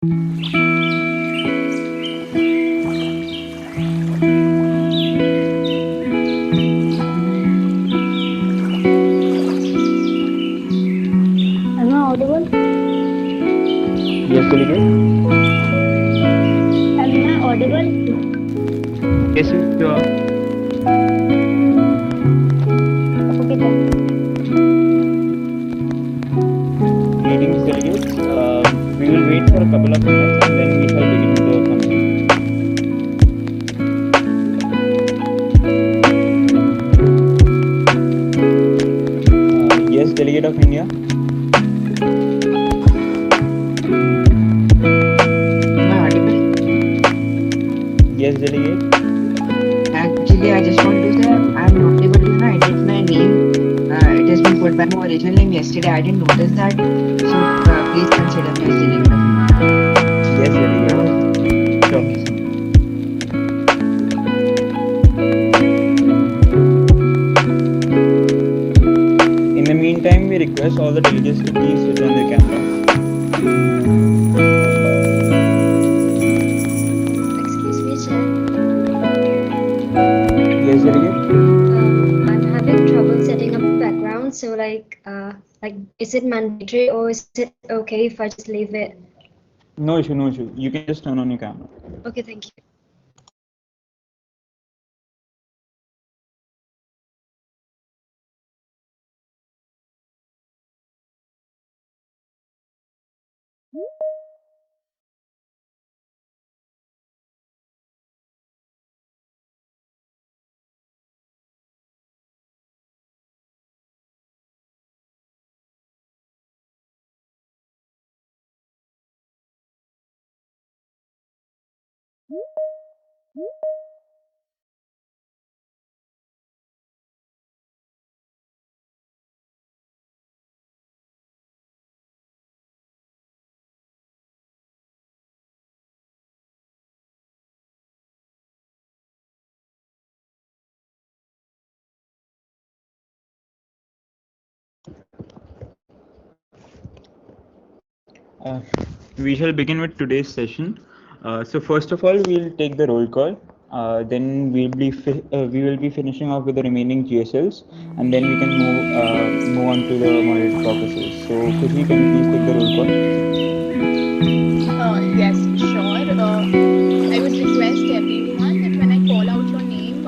Am I audible? Yes, delegate. Am I audible? Yes, you are. Okay, thank you. Greetings, delegates. We will wait for a couple of minutes and then we shall begin with the committee. Yes, delegate of India. Am I audible? Yes, delegate. Actually, I just want to say I'm not able to, edit my name. It has been put by my original name yesterday. I didn't notice that. So please consider me as delegate of India. Yes, delegate. Sure. Thank you so much. In the meantime, we request all the delegates to please switch on their cameras. Excuse me, Chair. Yes, delegate. I'm having trouble setting up the background. So, is it mandatory or is it okay if I just leave it? No issue, no issue. You can just turn on your camera. Okay, thank you. Uh, we shall begin with today's session. So first of all, we'll take the roll call. Then we will be finishing off with the remaining GSLs, and then we can move on to the moderated caucuses. So Khushi, can you please take the roll call? Yes, sure. I would request everyone that when I call out your name,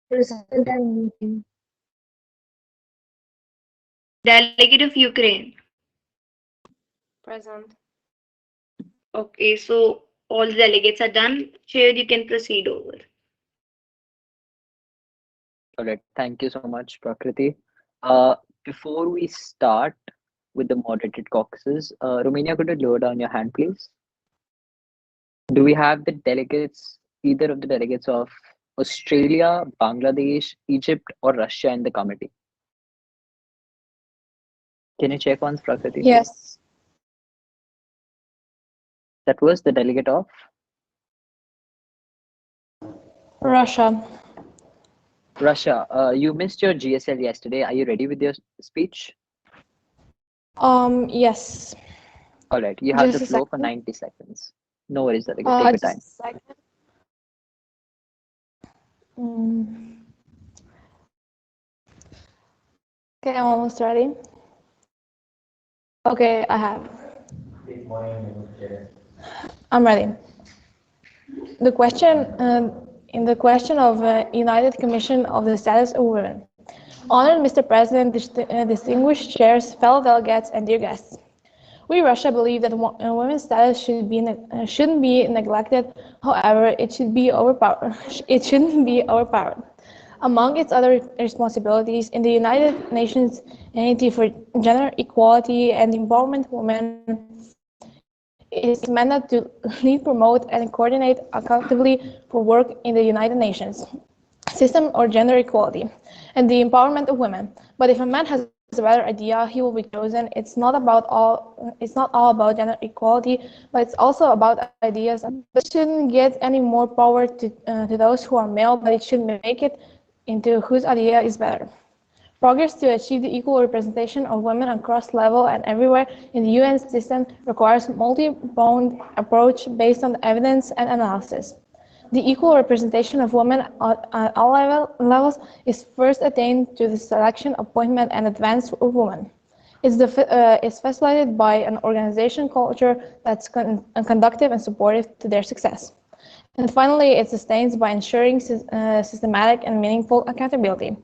Present and meeting. Delegate of Ukraine. Present. Okay, so all the delegates are done. Chair, you can proceed over. All right, thank you so much, Prakriti. Before we start with the moderated caucuses, Romania, could you lower down your hand, please? Do we have the delegates, either of the delegates of Australia, Bangladesh, Egypt, or Russia in the committee? Can you check once, Prakriti? Yes. That was the delegate of Russia. Russia. You missed your GSL yesterday. Are you ready with your speech? Yes. All right, you have Just the a floor for second. 90 seconds. No worries, delegate. Take your time. Just a second. Mm. Okay, I'm almost ready. Okay, I have. I'm ready. The question, in the question of United Commission of the Status of Women. Honored Mr. President, distinguished chairs, fellow delegates, and dear guests. We, Russia, believe that women's status shouldn't be neglected. However, it should be overpowered. It shouldn't be overpowered. Among its other responsibilities, in the United Nations Entity for Gender Equality and Empowerment of Women, it is mandated to lead, promote, and coordinate accountability for work in the United Nations system or gender equality and the empowerment of women. But if a man has a better idea, he will be chosen. It's not all about gender equality, but it's also about ideas. It shouldn't get any more power to those who are male, but it should make it into whose idea is better. Progress to achieve the equal representation of women across level and everywhere in the UN system requires a multi-pronged approach based on evidence and analysis. The equal representation of women at all levels is first attained through the selection, appointment, and advance of women. It's facilitated by an organization culture that's conducive and supportive to their success. And finally, it sustains by ensuring systematic and meaningful accountability.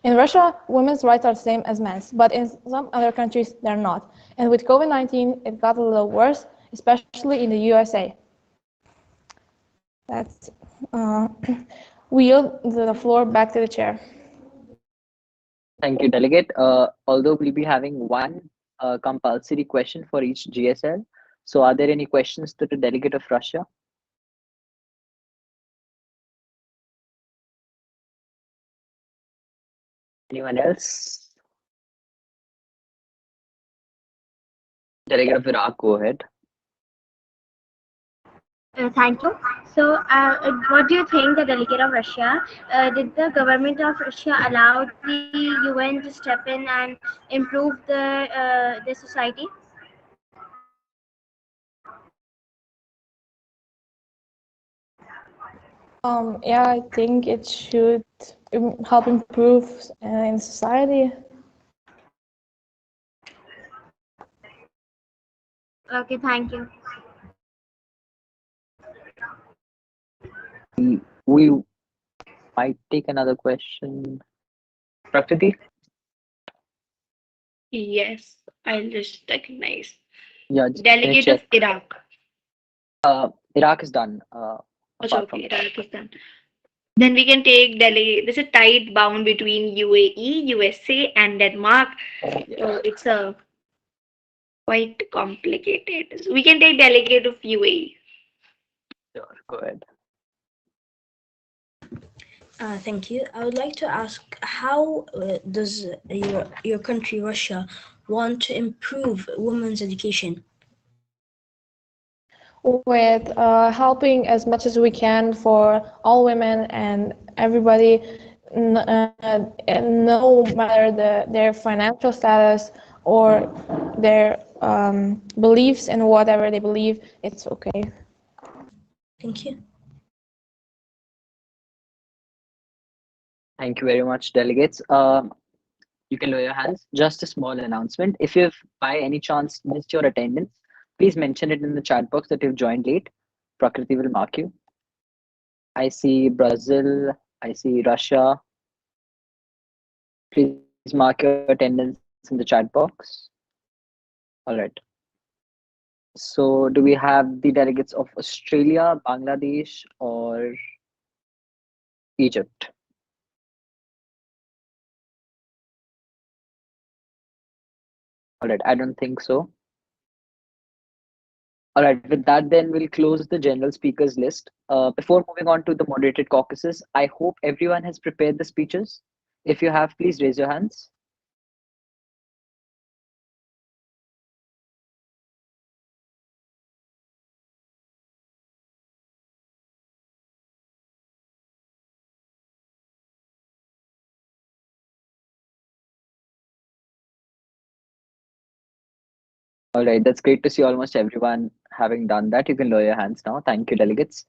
In Russia, women's rights are the same as men's, but in some other countries, they're not. And with COVID-19, it got a little worse, especially in the USA. That's, we yield the floor back to the chair. Thank you, delegate. Although we'll be having one compulsory question for each GSL. So are there any questions to the delegate of Russia? Anyone else? Delegate of Iraq, go ahead. Thank you. So, what do you think, the delegate of Russia? Did the government of Russia allow the UN to step in and improve the society? Yeah, I think it should help improve in society. Okay, thank you. We might take another question. Prakriti? Yes, I'll just recognize. Yeah, Delegate of Iraq. Iraq is done. Okay, Iraq is done. Then we can take Delhi. There's a tight bound between UAE, USA, and Denmark. So it's a quite complicated. So we can take delegate of UAE. Sure, go ahead. Thank you. I would like to ask, how does your country, Russia, want to improve women's education? With helping as much as we can for all women and everybody, and no matter their financial status or their beliefs and whatever they believe, it's okay. Thank you. Thank you very much, delegates. You can lower your hands. Just a small announcement. If you've by any chance missed your attendance, please mention it in the chat box that you've joined late. Prakriti will mark you. I see Brazil. I see Russia. Please mark your attendance in the chat box. All right. So, do we have the delegates of Australia, Bangladesh, or Egypt? All right. I don't think so. All right, with that, then we'll close the general speakers list. Before moving on to the moderated caucuses, I hope everyone has prepared the speeches. If you have, please raise your hands. All right, that's great to see almost everyone having done that. You can lower your hands now. Thank you, delegates.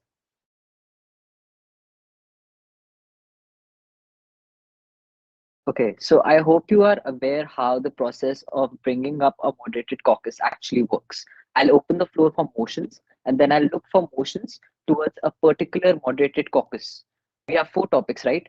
Okay, so I hope you are aware how the process of bringing up a moderated caucus actually works. I'll open the floor for motions, and then I'll look for motions towards a particular moderated caucus. We have 4 topics, right?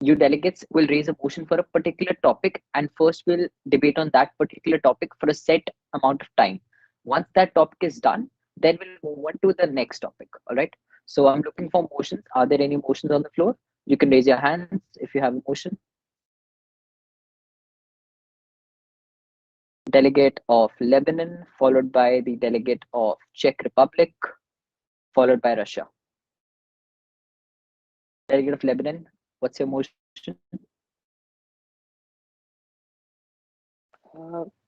You delegates will raise a motion for a particular topic, and first we'll debate on that particular topic for a set amount of time. Once that topic is done, then we'll move on to the next topic. All right. So I'm looking for motions. Are there any motions on the floor? You can raise your hands if you have a motion. Delegate of Lebanon, followed by the delegate of Czech Republic, followed by Russia. Delegate of Lebanon, what's your motion?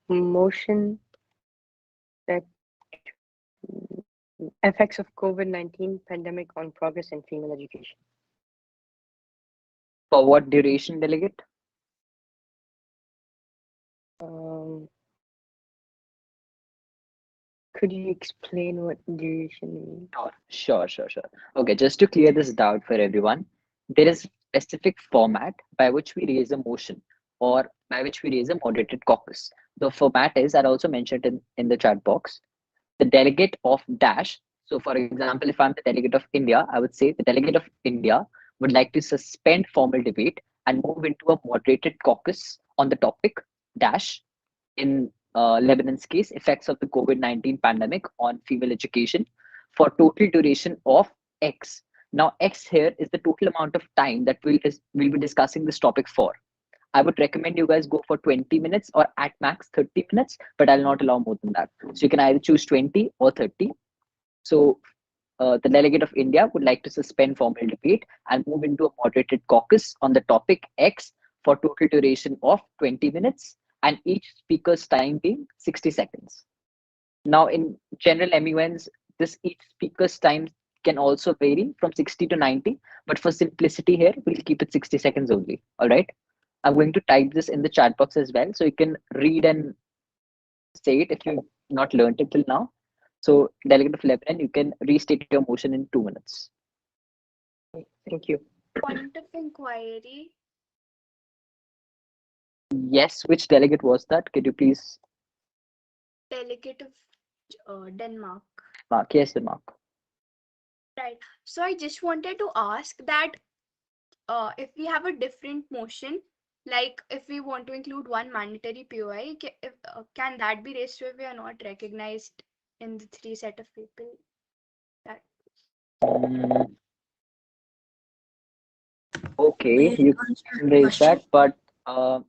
Motion that effects of COVID-19 pandemic on progress in female education. For what duration, delegate? Could you explain what duration means? Sure. Okay, just to clear this doubt for everyone, there is a specific format by which we raise a motion or by which we raise a moderated caucus. The format is, I also mentioned in the chat box, the delegate of dash. So, for example, if I'm the delegate of India, I would say the delegate of India would like to suspend formal debate and move into a moderated caucus on the topic dash. In Lebanon's case, effects of the COVID-19 pandemic on female education for total duration of X. Now, X here is the total amount of time that we'll be discussing this topic for. I would recommend you guys go for 20 minutes or at max 30 minutes, but I'll not allow more than that. So you can either choose 20 or 30. So the delegate of India would like to suspend formal debate and move into a moderated caucus on the topic X for total duration of 20 minutes and each speaker's time being 60 seconds. Now, in general MUNs, this each speaker's time can also vary from 60 to 90, but for simplicity here, we'll keep it 60 seconds only. All right. I'm going to type this in the chat box as well, so you can read and say it if you've not learned it till now. So, delegate of Lebanon, you can restate your motion in 2 minutes. Thank you. Point of inquiry. Yes, which delegate was that? Could you please? Delegate of Denmark. Mark, yes, Mark. Right. So I just wanted to ask that if we have a different motion, like if we want to include one mandatory POI, can that be raised if we are not recognized in the 3 set of people? That. Okay, you can raise that, but I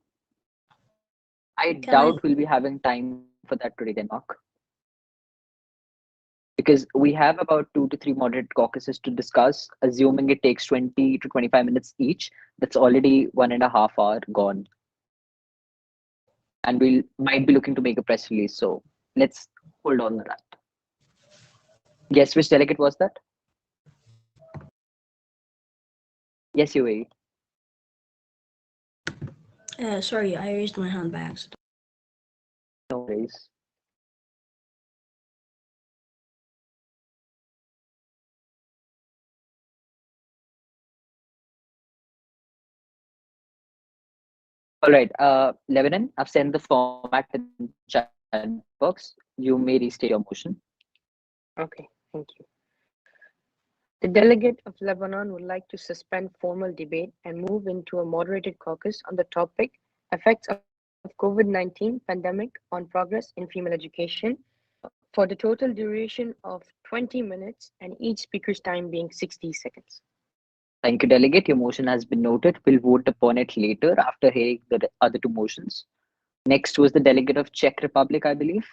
doubt we'll be having time for that today, then, Mark. because we have about 2 to 3 moderate caucuses to discuss, assuming it takes 20 to 25 minutes each. That's already 1.5 hours gone. And we might be looking to make a press release. So let's hold on to that. Guess which delegate was that? Yes, UAE. Sorry, I raised my hand by accident. No worries. All right, Lebanon, I've sent the format in the chat box. You may restate your motion. Okay, thank you. The delegate of Lebanon would like to suspend formal debate and move into a moderated caucus on the topic effects of COVID-19 pandemic on progress in female education for the total duration of 20 minutes and each speaker's time being 60 seconds. Thank you, delegate. Your motion has been noted. We'll vote upon it later after hearing the other two motions. Next was the delegate of Czech Republic, I believe.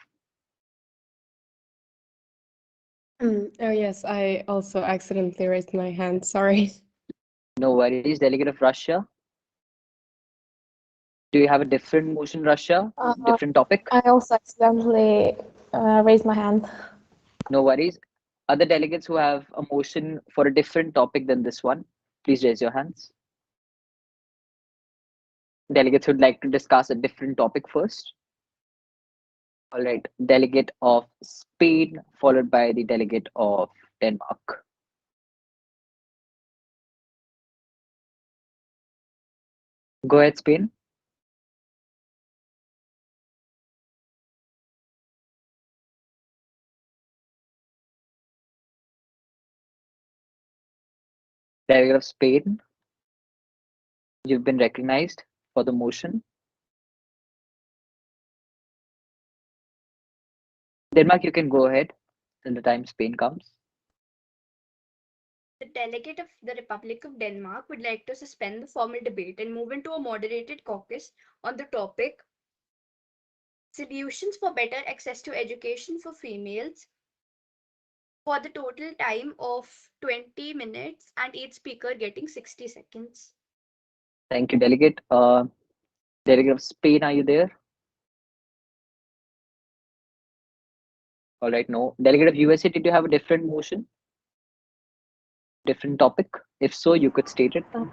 Oh, yes, I also accidentally raised my hand. Sorry. No worries. Delegate of Russia. Do you have a different motion, Russia? Different topic? I also accidentally raised my hand. No worries. Other delegates who have a motion for a different topic than this one, please raise your hands. Delegates would like to discuss a different topic first. All right. Delegate of Spain, followed by the delegate of Denmark. Go ahead, Spain. Delegate of Spain, you've been recognized for the motion. Denmark, you can go ahead till the time Spain comes. The delegate of the Republic of Denmark would like to suspend the formal debate and move into a moderated caucus on the topic solutions for better access to education for females for the total time of 20 minutes and each speaker getting 60 seconds. Thank you, delegate. Delegate of Spain, are you there? All right, no. Delegate of USA, did you have a different motion? Different topic? If so, you could state it now.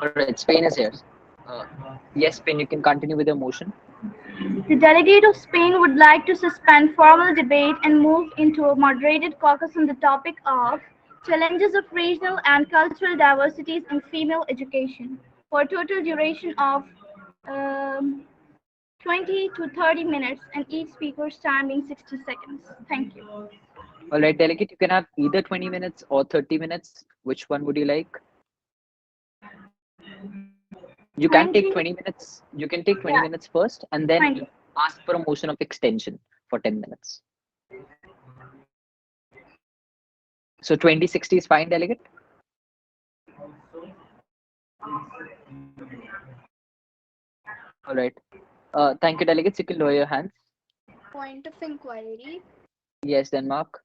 All right, Spain is here. Yes, Spain, you can continue with your motion. The delegate of Spain would like to suspend formal debate and move into a moderated caucus on the topic of challenges of regional and cultural diversities in female education for a total duration of 20 to 30 minutes and each speaker's time being 60 seconds. Thank you. All right, delegate, you can have either 20 minutes or 30 minutes. Which one would you like? You can take 20 minutes. You can take 20 minutes first and then ask for a motion of extension for 10 minutes. So 2060 is fine, delegate? All right. Thank you, delegates. You can lower your hands. Point of inquiry. Yes, Denmark.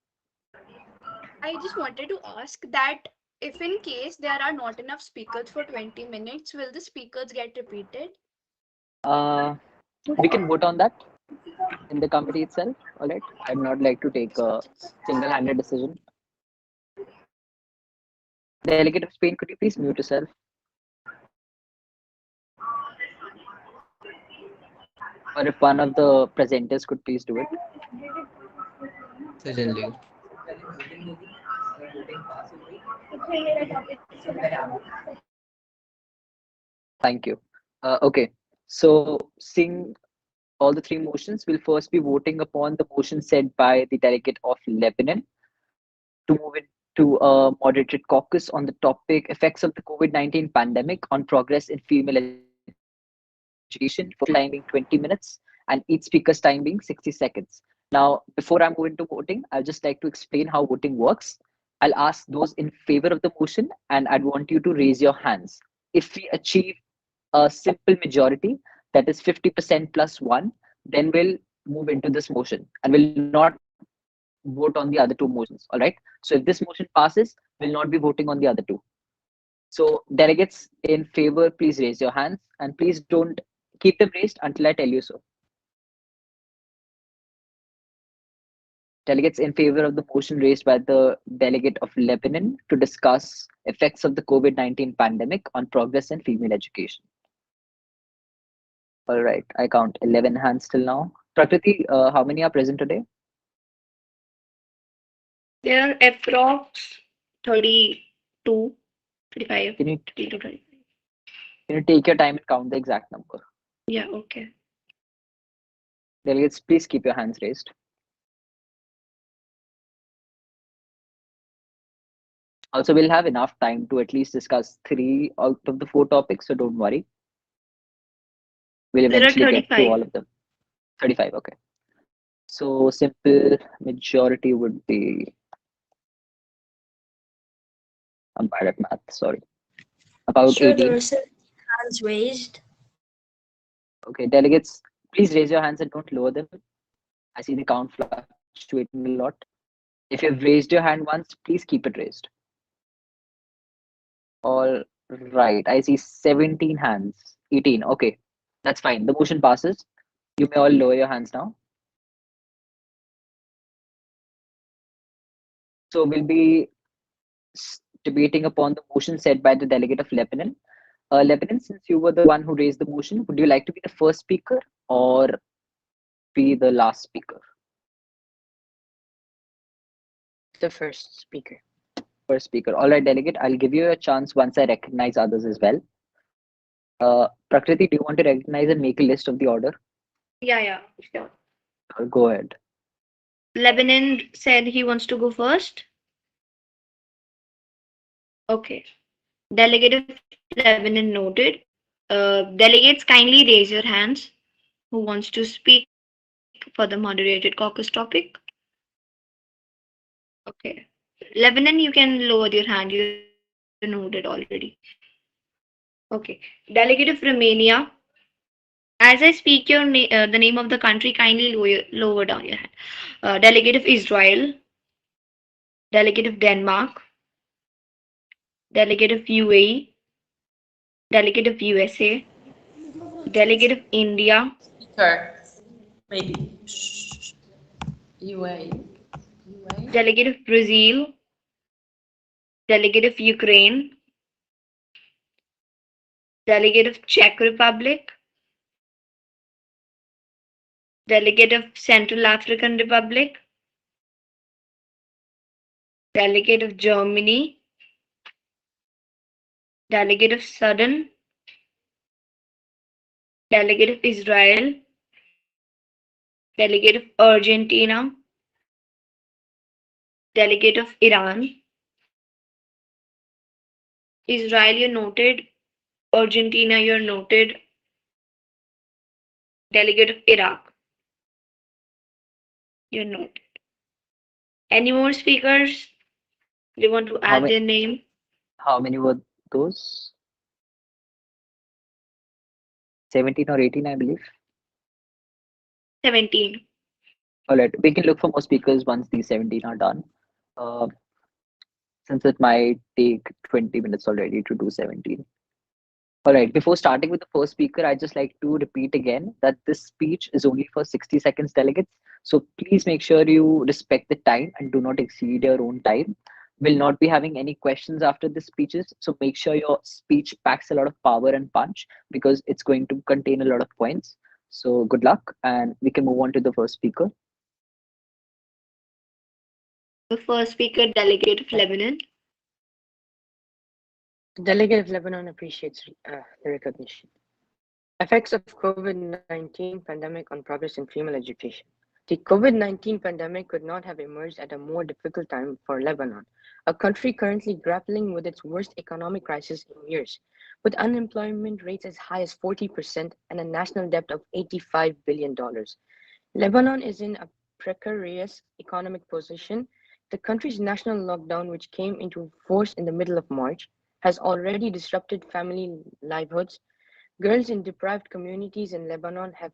I just wanted to ask that if in case there are not enough speakers for 20 minutes, will the speakers get repeated? We can vote on that in the committee itself. All right. I'd not like to take a single-handed decision. Delegate of Spain, could you please mute yourself? Or if one of the presenters could please do it. Certainly. Thank you. Okay. So, seeing all the three motions, we'll first be voting upon the motion said by the delegate of Lebanon to move into a moderated caucus on the topic effects of the COVID-19 pandemic on progress in female education for time being 20 minutes and each speaker's time being 60 seconds. Now, before I move into voting, I'd just like to explain how voting works. I'll ask those in favor of the motion and I'd want you to raise your hands. If we achieve a simple majority, that is 50% plus 1, then we'll move into this motion and will not vote on the other two motions. All right. So if this motion passes, we'll not be voting on the other two. So delegates in favor, please raise your hands and please don't keep them raised until I tell you so. Delegates in favor of the motion raised by the delegate of Lebanon to discuss effects of the COVID-19 pandemic on progress in female education. All right, I count 11 hands till now. Prakriti, how many are present today? There are approx 32, 35, Can you 32, 35. take your time and count the exact number? Yeah, okay. Delegates, please keep your hands raised. Also, we'll have enough time to at least discuss 3 out of the 4 topics, so don't worry. We'll There are eventually get to 35. all of them. 35, okay. So simple majority would be, I'm bad at math, sorry. About Sir, there 18. are 17 hands raised. Okay, delegates, please raise your hands and don't lower them. I see the count fluctuating a lot. If you've raised your hand once, please keep it raised. All right, I see 17 hands. 18, okay. That's fine. The motion passes. You may all lower your hands now. So we'll be debating upon the motion said by the delegate of Lebanon. Lebanon, since you were the one who raised the motion, would you like to be the first speaker or be the last speaker? The first speaker. First speaker. All right, delegate, I'll give you a chance once I recognize others as well. Prakriti, do you want to recognize and make a list of the order? Yeah, sure. Go ahead. Lebanon said he wants to go first. Okay. Delegate of Lebanon noted. Delegates, kindly raise your hands. Who wants to speak for the moderated caucus topic? Okay. Lebanon, you can lower your hand. You're noted already. Okay. Delegate of Romania. As I speak the name of the country, kindly lower down your hand. Delegate of Israel. Delegate of Denmark. Delegate of UAE. Delegate of USA. Delegate of India. Speaker, maybe. UA. Delegate of Brazil. Delegate of Ukraine. Delegate of Czech Republic. Delegate of Central African Republic. Delegate of Germany. Delegate of Sudan. Delegate of Israel. Delegate of Argentina. Delegate of Iran. Israel, you're noted. Argentina, you're noted. Delegate of Iraq, you're noted. Any more speakers? They want to How add many? their name? How many were those? 17 or 18, I believe. 17. All right, we can look for more speakers once these 17 are done. Uh, since it might take 20 minutes already to do 17. All right, before starting with the first speaker, I'd just like to repeat again that this speech is only for 60 seconds, delegates. So please make sure you respect the time and do not exceed your own time. We'll not be having any questions after the speeches. So make sure your speech packs a lot of power and punch because it's going to contain a lot of points. So good luck and we can move on to the first speaker. The first speaker, Delegate of Lebanon. The delegate of Lebanon appreciates the recognition. Effects of COVID-19 pandemic on progress in female education. The COVID-19 pandemic could not have emerged at a more difficult time for Lebanon, a country currently grappling with its worst economic crisis in years, with unemployment rates as high as 40% and a national debt of $85 billion. Lebanon is in a precarious economic position. The country's national lockdown, which came into force in the middle of March, has already disrupted family livelihoods. Girls in deprived communities in Lebanon have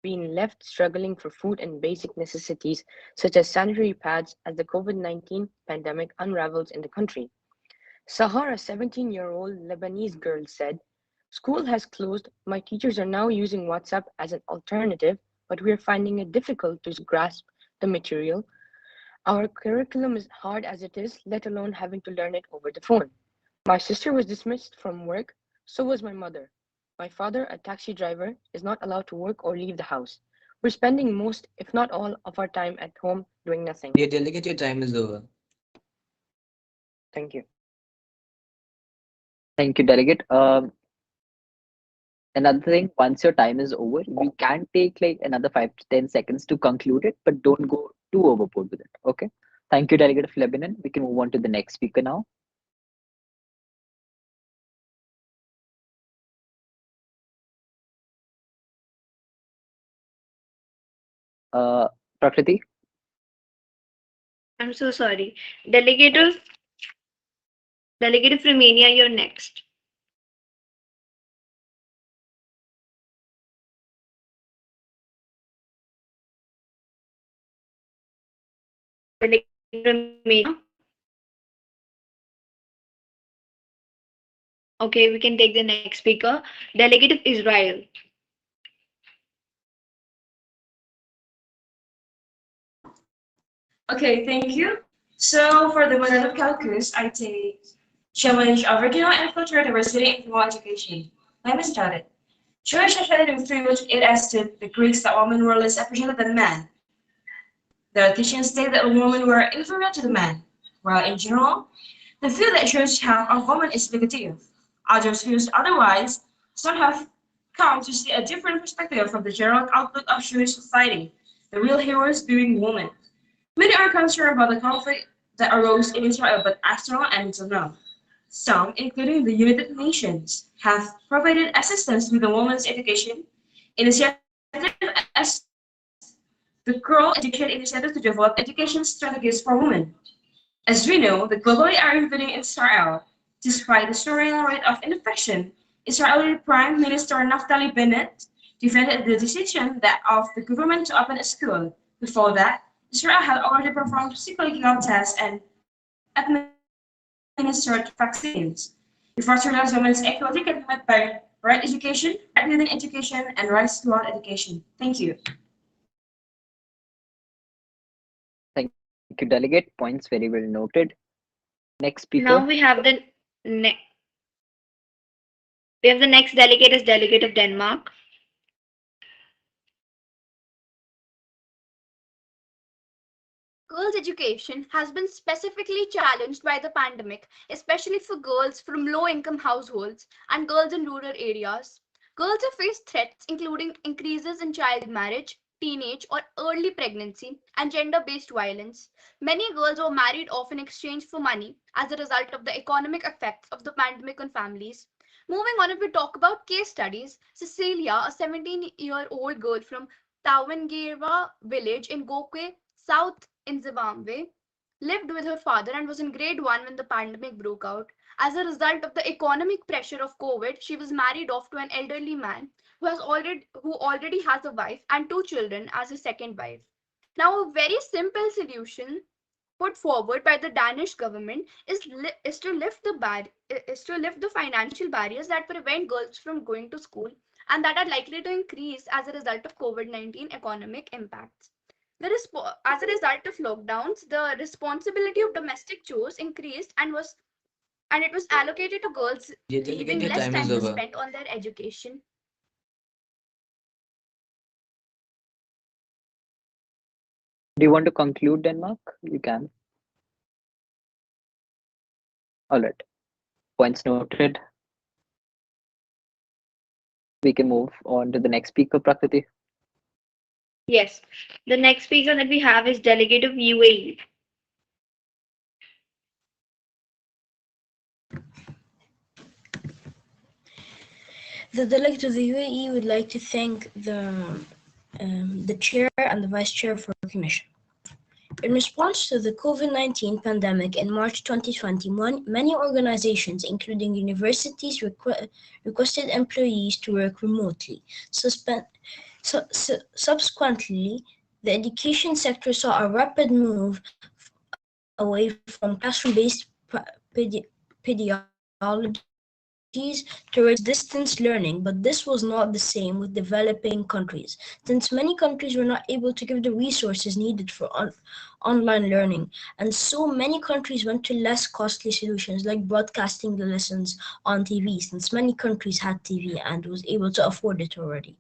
been left struggling for food and basic necessities such as sanitary pads as the COVID-19 pandemic unravels in the country. Sahar, a 17-year-old Lebanese girl, said, "School has closed. My teachers are now using WhatsApp as an alternative, but we are finding it difficult to grasp the material. Our curriculum is hard as it is, let alone having to learn it over the phone. My sister was dismissed from work, so was my mother. My father, a taxi driver, is not allowed to work or leave the house. We're spending most, if not all, of our time at home doing nothing." Dear delegate, your time is over. Thank you. Thank you, delegate. Another thing, once your time is over, we can take like another 5 to 10 seconds to conclude it, but don't go too overboard with it. Okay. Thank you, delegate of Lebanon. We can move on to the next speaker now. Prakriti. I'm so sorry. Delegate of Romania, you're next. Delegate of Romania. Okay, we can take the next speaker. Delegate of Israel. Okay, thank you. So for the model of calculus, I take challenge of regional and cultural diversity in formal education. Let me start it. Jewish society through which it asked the Greeks that women were less appreciated than men. The teachings state that women were inferior to the men, while in general, the view that Jews have of women is negative. Others views otherwise, some have come to see a different perspective from the general outlook of Jewish society, the real heroes being women. Many are concerned about the conflict that arose in Israel, but external and internal. Some, including the United Nations, have provided assistance with the women's education initiative as the Girl Education Initiative to develop education strategies for women. As we know, the globally are invading Israel. Despite the soaring rate of infection, Israeli Prime Minister Naftali Bennett defended the decision that of the government to open a school. Before that, Israel had already performed psychological tests and administered vaccines. If Australia's women's equality can be met by right education, right within education, and rights throughout education. Thank you. Thank you, delegate. Points very well noted. Next speaker. Now we have the next delegate is delegate of Denmark. Girls' education has been specifically challenged by the pandemic, especially for girls from low-income households and girls in rural areas. Girls have faced threats including increases in child marriage, teenage or early pregnancy, and gender-based violence. Many girls were married off in exchange for money as a result of the economic effects of the pandemic on families. Moving on, if we talk about case studies, Cecilia, a 17-year-old girl from Tawangera village in Gokwe, South in Zimbabwe, lived with her father and was in grade 1 when the pandemic broke out. As a result of the economic pressure of COVID, she was married off to an elderly man who already has a wife and 2 children as a second wife. Now, a very simple solution put forward by the Danish government is to lift the financial barriers that prevent girls from going to school and that are likely to increase as a result of COVID-19 economic impacts. As a result of lockdowns, the responsibility of domestic chores increased and it was allocated to girls, Dear leaving delegate, your less time is time to over. spend on their education. Do you want to conclude, Denmark? You can. All right. Points noted. We can move on to the next speaker, Prakriti. Yes. The next speaker that we have is delegate of UAE. The delegate of the UAE would like to thank the chair and the vice chair for the commission. In response to the COVID-19 pandemic in March 2021, many organizations, including universities, requested employees to work remotely. Subsequently, the education sector saw a rapid move away from classroom-based pedagogies towards distance learning, but this was not the same with developing countries, since many countries were not able to give the resources needed for online learning, and so many countries went to less costly solutions like broadcasting the lessons on TV, since many countries had TV and was able to afford it already.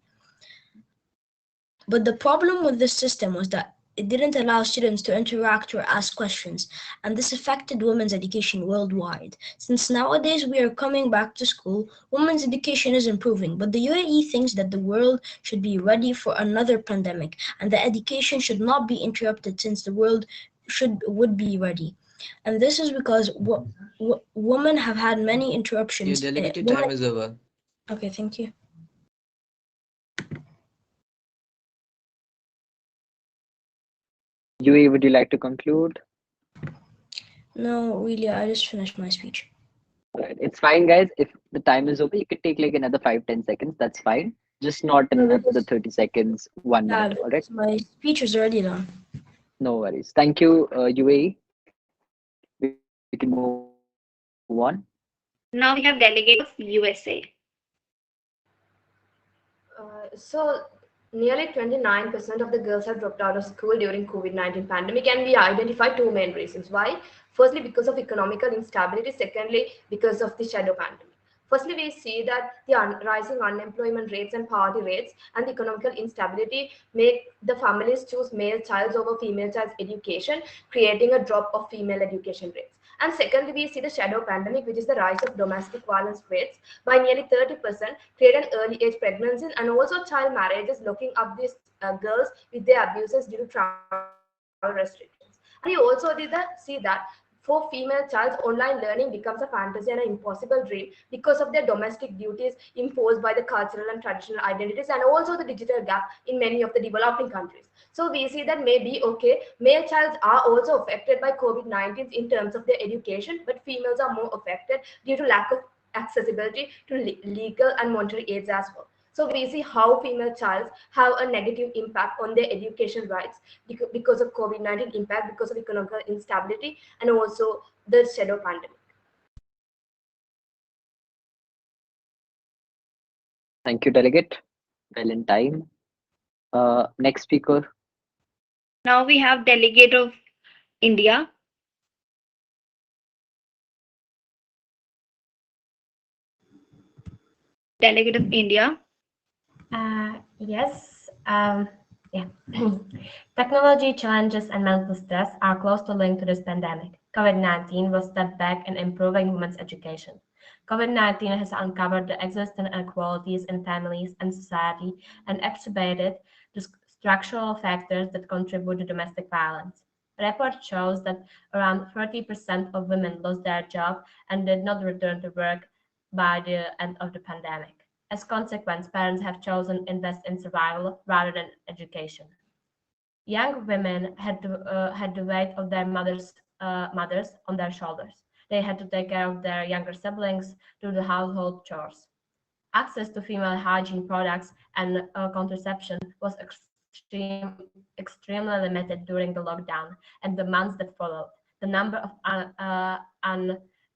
But the problem with this system was that it didn't allow students to interact or ask questions, and this affected women's education worldwide. Since nowadays we are coming back to school, women's education is improving, but the UAE thinks that the world should be ready for another pandemic, and the education should not be interrupted since the world would be ready. And this is because women have had many interruptions. Your delegated time is over. Okay, thank you. Yui, would you like to conclude? No, really, I just finished my speech. Right. It's fine, guys. If the time is over, you could take like another 5-10 seconds. That's fine. Just not another 30 seconds, 1 minute. All right. My speech is already done. No worries. Thank you, UAE. We can move on. Now we have delegate of USA. So nearly 29% of the girls have dropped out of school during COVID-19 pandemic, and we identified two main reasons. Why? Firstly, because of economical instability. Secondly, because of the shadow pandemic. Firstly, we see that the rising unemployment rates and poverty rates and the economical instability make the families choose male child over female child's education, creating a drop of female education rates. And secondly, we see the shadow pandemic, which is the rise of domestic violence rates by nearly 30%, create an early age pregnancy, and also child marriages, locking up these girls with their abuses due to travel restrictions. And we also see that for female child, online learning becomes a fantasy and an impossible dream because of their domestic duties imposed by the cultural and traditional identities, and also the digital gap in many of the developing countries. So we see that maybe, okay, male childs are also affected by COVID-19 in terms of their education, but females are more affected due to lack of accessibility to legal and monetary aids as well. So we see how female childs have a negative impact on their education rights because of COVID-19 impact, because of economic instability, and also the shadow pandemic. Thank you, delegate. Well in time. Next speaker. Now we have delegate of India. Delegate of India. Yes. Yeah. Technology challenges and mental stress are closely linked to this pandemic. COVID-19 was step back in improving women's education. COVID-19 has uncovered the existing inequalities in families and society and exacerbated the structural factors that contribute to domestic violence. A report shows that around 30% of women lost their job and did not return to work by the end of the pandemic. As a consequence, parents have chosen to invest in survival rather than education. Young women had the weight of their mothers on their shoulders. They had to take care of their younger siblings, do the household chores. Access to female hygiene products and contraception was extremely limited during the lockdown and the months that followed. The number of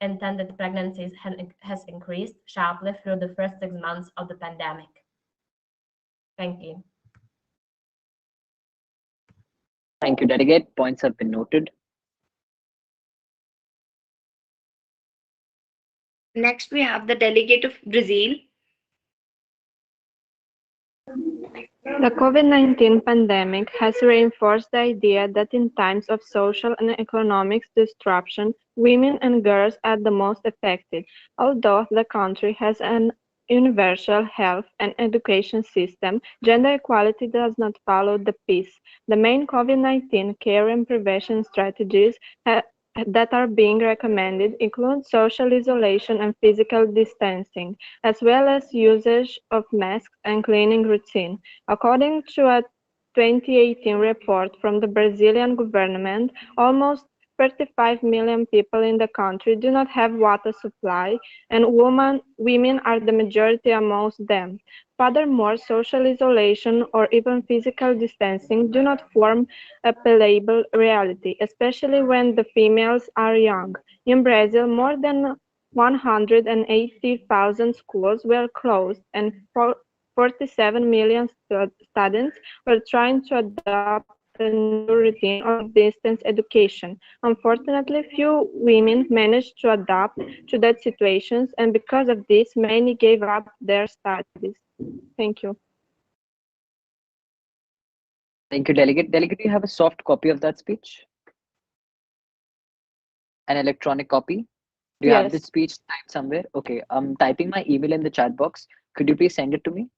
unintended pregnancies has increased sharply through the first 6 months of the pandemic. Thank you. Thank you, delegate. Points have been noted. Next, we have the delegate of Brazil. The COVID-19 pandemic has reinforced the idea that in times of social and economic disruption, women and girls are the most affected. Although the country has an universal health and education system, gender equality does not follow the pace. The main COVID-19 care and prevention strategies that are being recommended include social isolation and physical distancing, as well as usage of masks and cleaning routine. According to a 2018 report from the Brazilian government, almost 35 million people in the country do not have water supply, and women are the majority amongst them. Furthermore, social isolation or even physical distancing do not form a palatable reality, especially when the females are young. In Brazil, more than 180,000 schools were closed, and 47 million students were trying to adopt a new routine of distance education. Unfortunately, few women managed to adapt to that situation, and because of this, many gave up their studies. Thank you. Thank you, Delegate. Delegate, do you have a soft copy of that speech? An electronic copy? Do you have this Yes. speech typed somewhere? Okay, I'm typing my email in the chat box. Could you please send it to me?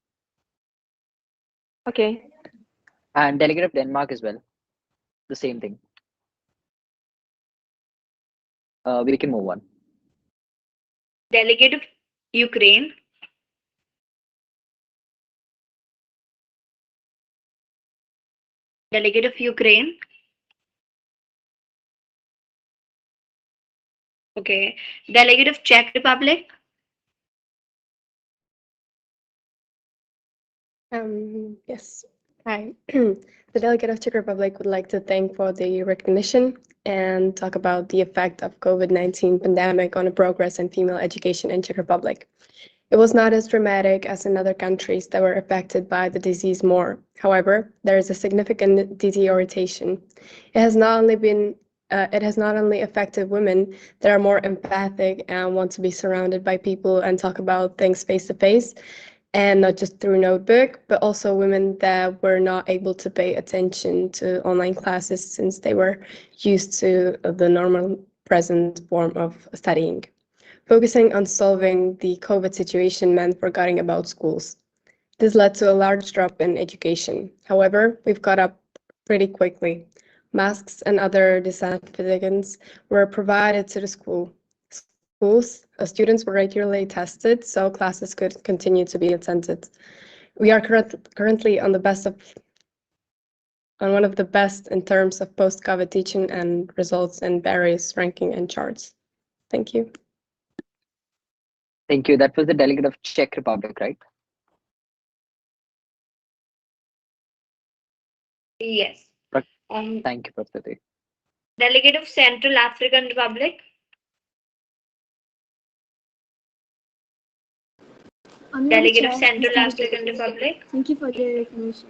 Okay. And Delegate of Denmark as well. The same thing. We can move on. Delegate of Ukraine. Delegate of Ukraine. Okay. Delegate of Czech Republic. Yes. Hi. The delegate of Czech Republic would like to thank for the recognition and talk about the effect of COVID-19 pandemic on the progress in female education in Czech Republic. It was not as dramatic as in other countries that were affected by the disease more. However, there is a significant deterioration. It has not only affected women that are more empathic and want to be surrounded by people and talk about things face to face, and not just through notebook, but also women that were not able to pay attention to online classes since they were used to the normal present form of studying. Focusing on solving the COVID situation meant forgetting about schools. This led to a large drop in education. However, we've caught up pretty quickly. Masks and other disinfectants were provided to the schools. Students were regularly tested, so classes could continue to be attended. We are currently on one of the best in terms of post-COVID teaching and results in various ranking and charts. Thank you. Thank you. That was the delegate of Czech Republic, right? Yes. Thank you, Prakriti. Delegate of Central African Republic. Delegate of Central African Republic. Thank you for the recognition.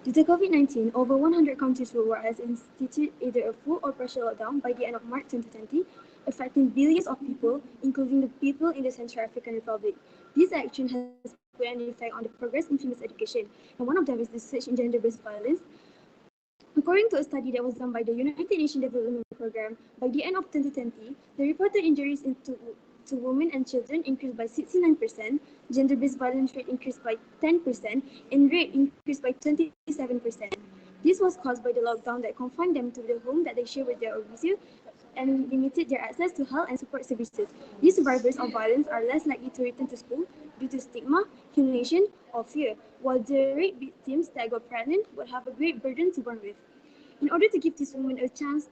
Due to COVID-19, over 100 countries worldwide has instituted either a full or partial lockdown by the end of March 2020, affecting billions of people, including the people in the Central African Republic. This action has put an effect on the progress in female education, and one of them is the surge in gender-based violence. According to a study that was done by the United Nations Development Programme, by the end of 2020, the reported injuries to women and children increased by 69%, gender-based violence rate increased by 10%, and rape increased by 27%. This was caused by the lockdown that confined them to the home that they share with their abuser and limited their access to health and support services. These survivors of violence are less likely to return to school due to stigma, humiliation, or fear, while the rape victims that got pregnant would have a great burden to burn with. In order to give these women a chance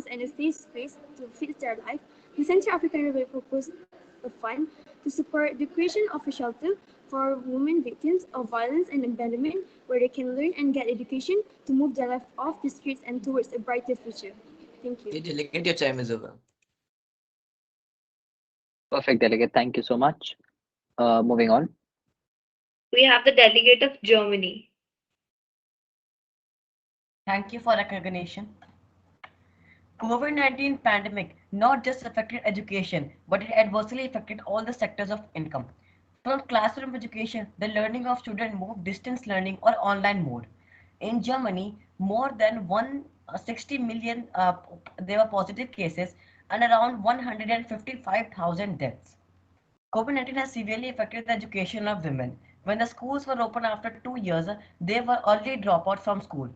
and a safe space to fix their life, the Central African Republic proposed a fund to support the creation of a shelter for women victims of violence and abandonment, where they can learn and get education to move their life off the streets and towards a brighter future. Thank you. Delegate, your time is over. Perfect, delegate. Thank you so much. Moving on. We have the delegate of Germany. Thank you for recognition. COVID-19 pandemic not just affected education, but it adversely affected all the sectors of income. From classroom education, the learning of students moved distance learning or online mode. In Germany, more than 160 million there were positive cases and around 155,000 deaths. COVID-19 has severely affected the education of women. When the schools were open after 2 years, they were early dropouts from school.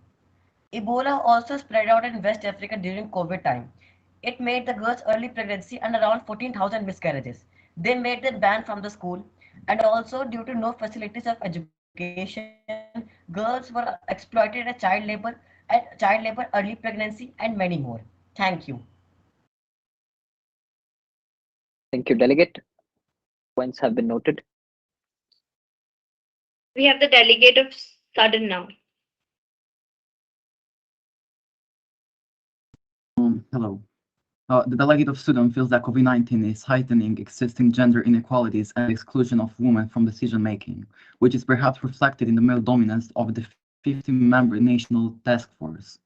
Ebola also spread out in West Africa during COVID time. It made the girls' early pregnancy and around 14,000 miscarriages. They made them banned from the school, and also due to no facilities of education, girls were exploited as child labor. and child labor, early pregnancy, and many more. Thank you. Thank you, Delegate. Points have been noted. We have the delegate of Sudden now. Hello. The delegate of Sudan feels that COVID-19 is heightening existing gender inequalities and exclusion of women from decision-making, which is perhaps reflected in the male dominance of the 50-member National Task Force.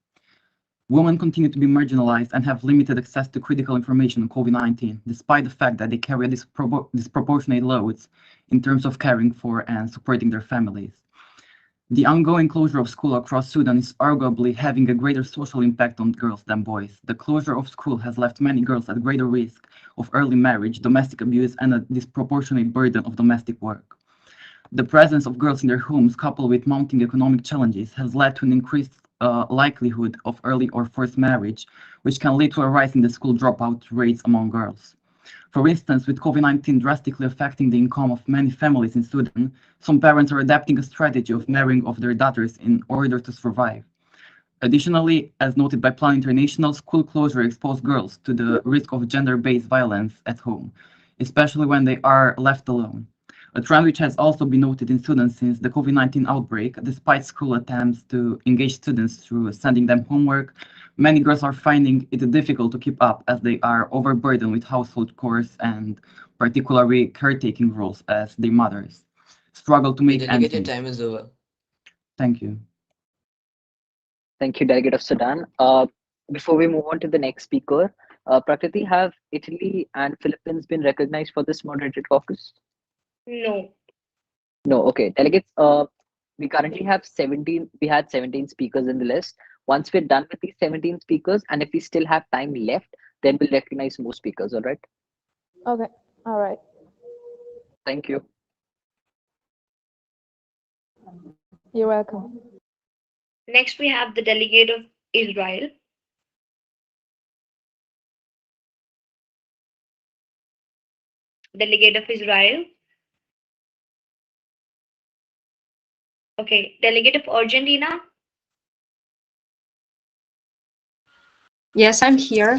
Women continue to be marginalized and have limited access to critical information on COVID-19, despite the fact that they carry disproportionate loads in terms of caring for and supporting their families. The ongoing closure of school across Sudan is arguably having a greater social impact on girls than boys. The closure of school has left many girls at greater risk of early marriage, domestic abuse, and a disproportionate burden of domestic work. The presence of girls in their homes, coupled with mounting economic challenges, has led to an increased likelihood of early or forced marriage, which can lead to a rise in the school dropout rates among girls. For instance, with COVID-19 drastically affecting the income of many families in Sudan, some parents are adapting a strategy of marrying off their daughters in order to survive. Additionally, as noted by Plan International, school closure exposed girls to the risk of gender-based violence at home, especially when they are left alone. A trend which has also been noted in Sudan since the COVID-19 outbreak, despite school attempts to engage students through sending them homework, many girls are finding it difficult to keep up as they are overburdened with household chores and particularly caretaking roles as their mothers struggle to make ends Delegate, meet. time is over. Thank you. Thank you, Delegate of Sudan. Before we move on to the next speaker, Prakriti, have Italy and Philippines been recognized for this moderated caucus? No. No, okay. Delegates, we currently have 17, we had 17 speakers in the list. Once we're done with these 17 speakers, and if we still have time left, then we'll recognize more speakers, all right? Okay, all right. Thank you. You're welcome. Next, we have the delegate of Israel. Delegate of Israel. Okay, delegate of Argentina. Yes, I'm here.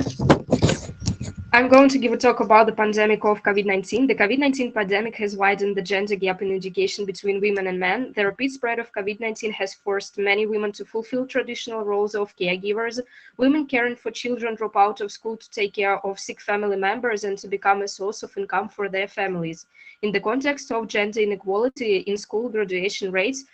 I'm going to give a talk about the pandemic of COVID-19. The COVID-19 pandemic has widened the gender gap in education between women and men. The rapid spread of COVID-19 has forced many women to fulfill traditional roles of caregivers. Women caring for children drop out of school to take care of sick family members and to become a source of income for their families. In the context of gender inequality in school graduation rates,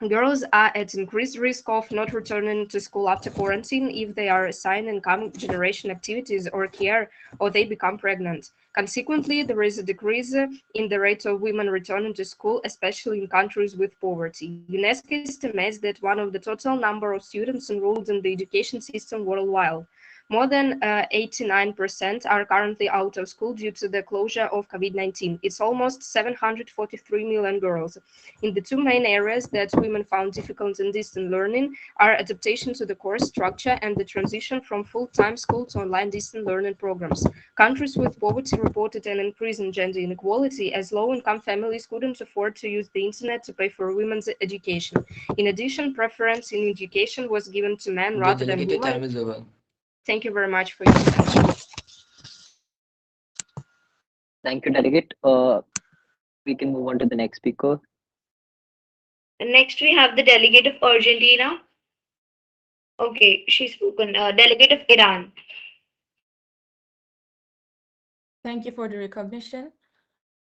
girls are at increased risk of not returning to school after quarantine if they are assigned income generation activities or care, or they become pregnant. Consequently, there is a decrease in the rate of women returning to school, especially in countries with poverty. UNESCO estimates that one of the total number of students enrolled in the education system worldwide. More than 89% are currently out of school due to the closure of COVID-19. It's almost 743 million girls. In the two main areas that women found difficult in distant learning are adaptation to the course structure and the transition from full-time school to online distant learning programs. Countries with poverty reported an increase in gender inequality as low-income families couldn't afford to use the internet to pay for women's education. In addition, preference in education was given to men rather than Delegate, women. time is over. Thank you very much for your attention. Thank you, Delegate. We can move on to the next speaker. And next, we have the delegate of Argentina. Okay, she's spoken. Delegate of Iran. Thank you for the recognition.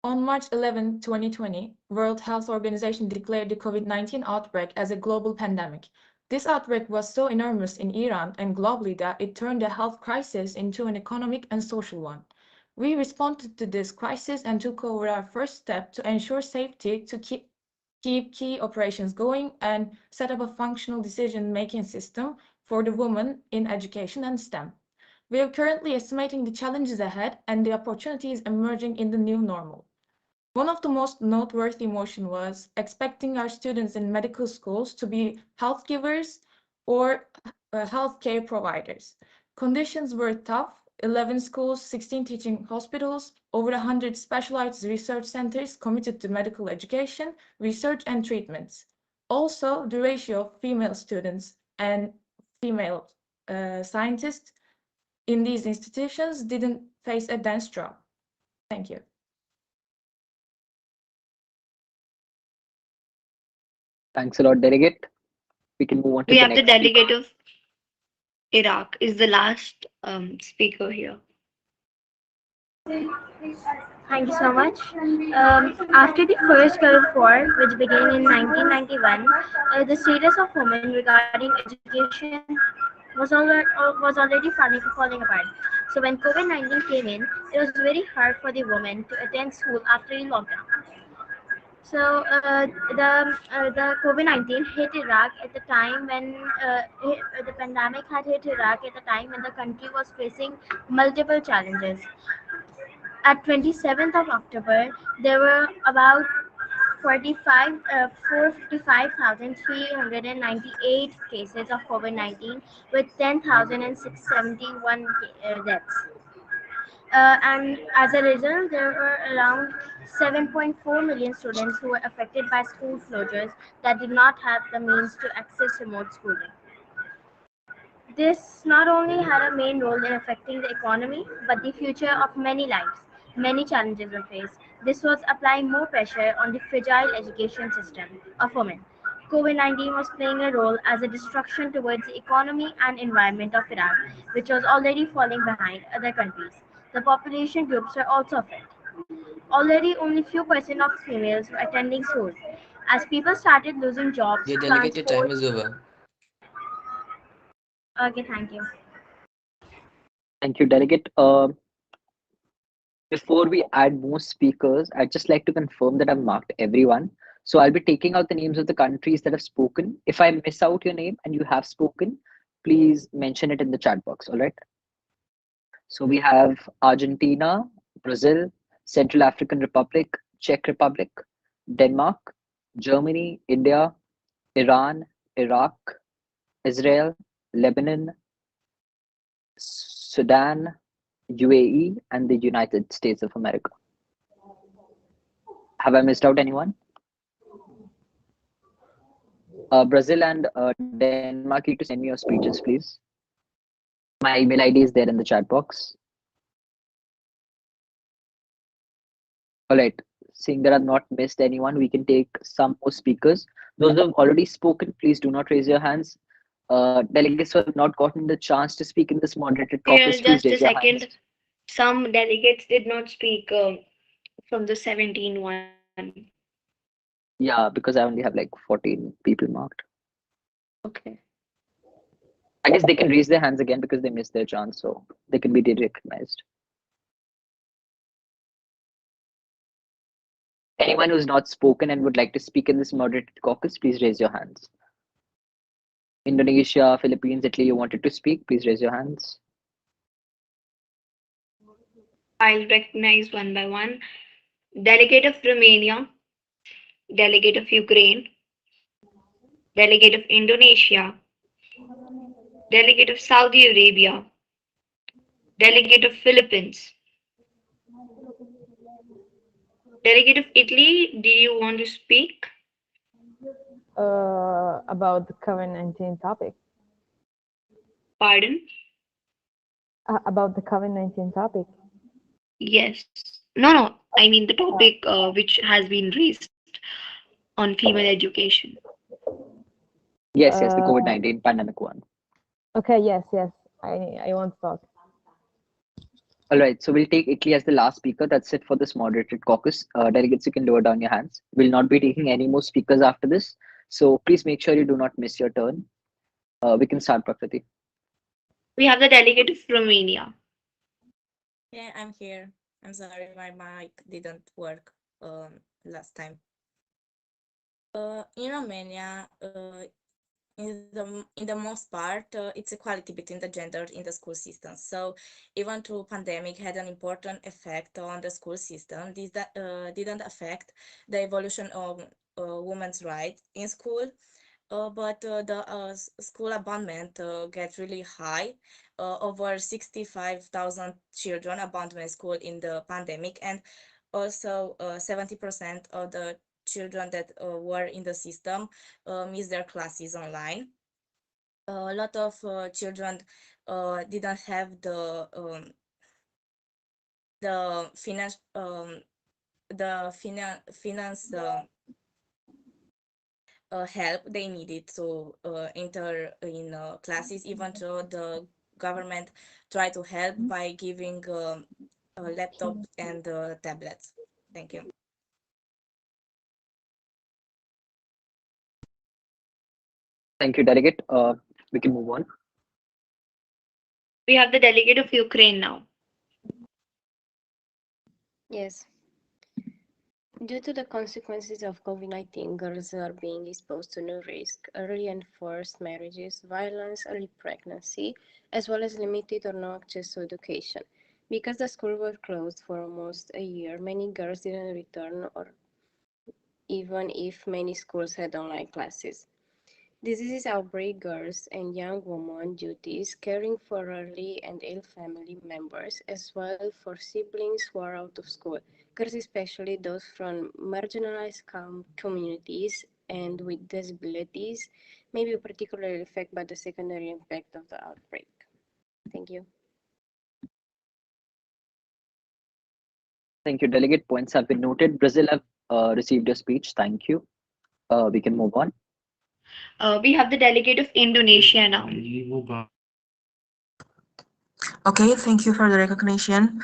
On March 11, 2020, World Health Organization declared the COVID-19 outbreak as a global pandemic. This outbreak was so enormous in Iran and globally that it turned a health crisis into an economic and social one. We responded to this crisis and took over our first step to ensure safety to keep key operations going and set up a functional decision-making system for the women in education and STEM. We are currently estimating the challenges ahead and the opportunities emerging in the new normal. One of the most noteworthy motion was expecting our students in medical schools to be health givers or healthcare providers. Conditions were tough: 11 schools, 16 teaching hospitals, over 100 specialized research centers committed to medical education, research, and treatments. Also, the ratio of female students and female scientists in these institutions didn't face a dense job. Thank you. Thanks a lot, delegate. We can move on to We the have the next speaker. delegate of Iraq is the last speaker here. Thank you so much. After the First Gulf War, which began in 1991, the status of women regarding education was already falling apart. So when COVID-19 came in, it was very hard for the women to attend school after the lockdown. So the COVID-19 hit Iraq at the time when the pandemic had hit Iraq at the time when the country was facing multiple challenges. At 27th of October, there were about 455,398 cases of COVID-19 with 10,671 deaths. And as a result, there were around 7.4 million students who were affected by school closures that did not have the means to access remote schooling. This not only had a main role in affecting the economy, but the future of many lives. Many challenges were faced. This was applying more pressure on the fragile education system of women. COVID-19 was playing a role as a distraction towards the economy and environment of Iraq, which was already falling behind other countries. The population groups were also affected. Already, only few percent of females were attending school. As people started losing jobs, Yeah, delegate, your transport. time is over. Okay, thank you. Thank you, delegate. Before we add more speakers, I'd just like to confirm that I've marked everyone. So I'll be taking out the names of the countries that have spoken. If I miss out your name and you have spoken, please mention it in the chat box. All right. So we have Argentina, Brazil, Central African Republic, Czech Republic, Denmark, Germany, India, Iran, Iraq, Israel, Lebanon, Sudan, UAE, and the United States of America. Have I missed out anyone? Brazil and Denmark, you need to send me your speeches, please. My email ID is there in the chat box. All right. Seeing that I've not missed anyone, we can take some more speakers. Those who have already spoken, please do not raise your hands. Delegates who have not gotten the chance to speak in this moderated Yeah, caucus, please just a raise your hands. second. Some delegates did not speak from the 17 one. Yeah, because I only have like 14 people marked. Okay. I guess they can raise their hands again because they missed their chance, so they can be recognized. Anyone who's not spoken and would like to speak in this moderated caucus, please raise your hands. Indonesia, Philippines, Italy, you wanted to speak, please raise your hands. I'll recognize one by one. Delegate of Romania, delegate of Ukraine, delegate of Indonesia, delegate of Saudi Arabia, delegate of Philippines, delegate of Italy. Do you want to speak? About the COVID-19 topic. Pardon? About the COVID-19 topic. Yes. No. I mean the topic which has been raised on female education. Yes, the COVID-19 pandemic one. Okay, yes. I want to talk. All right, so we'll take Italy as the last speaker. That's it for this moderated caucus. Delegates, you can lower down your hands. We'll not be taking any more speakers after this. So please make sure you do not miss your turn. We can start, Prakriti. We have the delegate of Romania. Yeah, I'm here. I'm sorry, my mic didn't work last time. In Romania, in the most part, it's equality between the genders in the school system. So even though pandemic had an important effect on the school system, this didn't affect the evolution of women's rights in school. But the school abandonment gets really high. Over 65,000 children abandoned school in the pandemic, and also 70% of the children that were in the system missed their classes online. a lot of children didn't have the finance help they needed to enter in classes, even though the government tried to help by giving laptops and tablets. Thank you. Thank you, delegate. We can move on. We have the delegate of Ukraine now. Yes. Due to the consequences of COVID-19, girls are being exposed to new risks, early and forced marriages, violence, early pregnancy, as well as limited or no access to education. Because the schools were closed for almost a year, many girls didn't return, or even if many schools had online classes. Diseases outbreak girls and young women duties, caring for early and ill family members, as well for siblings who are out of school. Girls, especially those from marginalized communities and with disabilities, may be particularly affected by the secondary impact of the outbreak. Thank you. Thank you, delegate. Points have been noted. Brazil have received your speech. Thank you. We can move on. We have the delegate of Indonesia now. Okay, thank you for the recognition.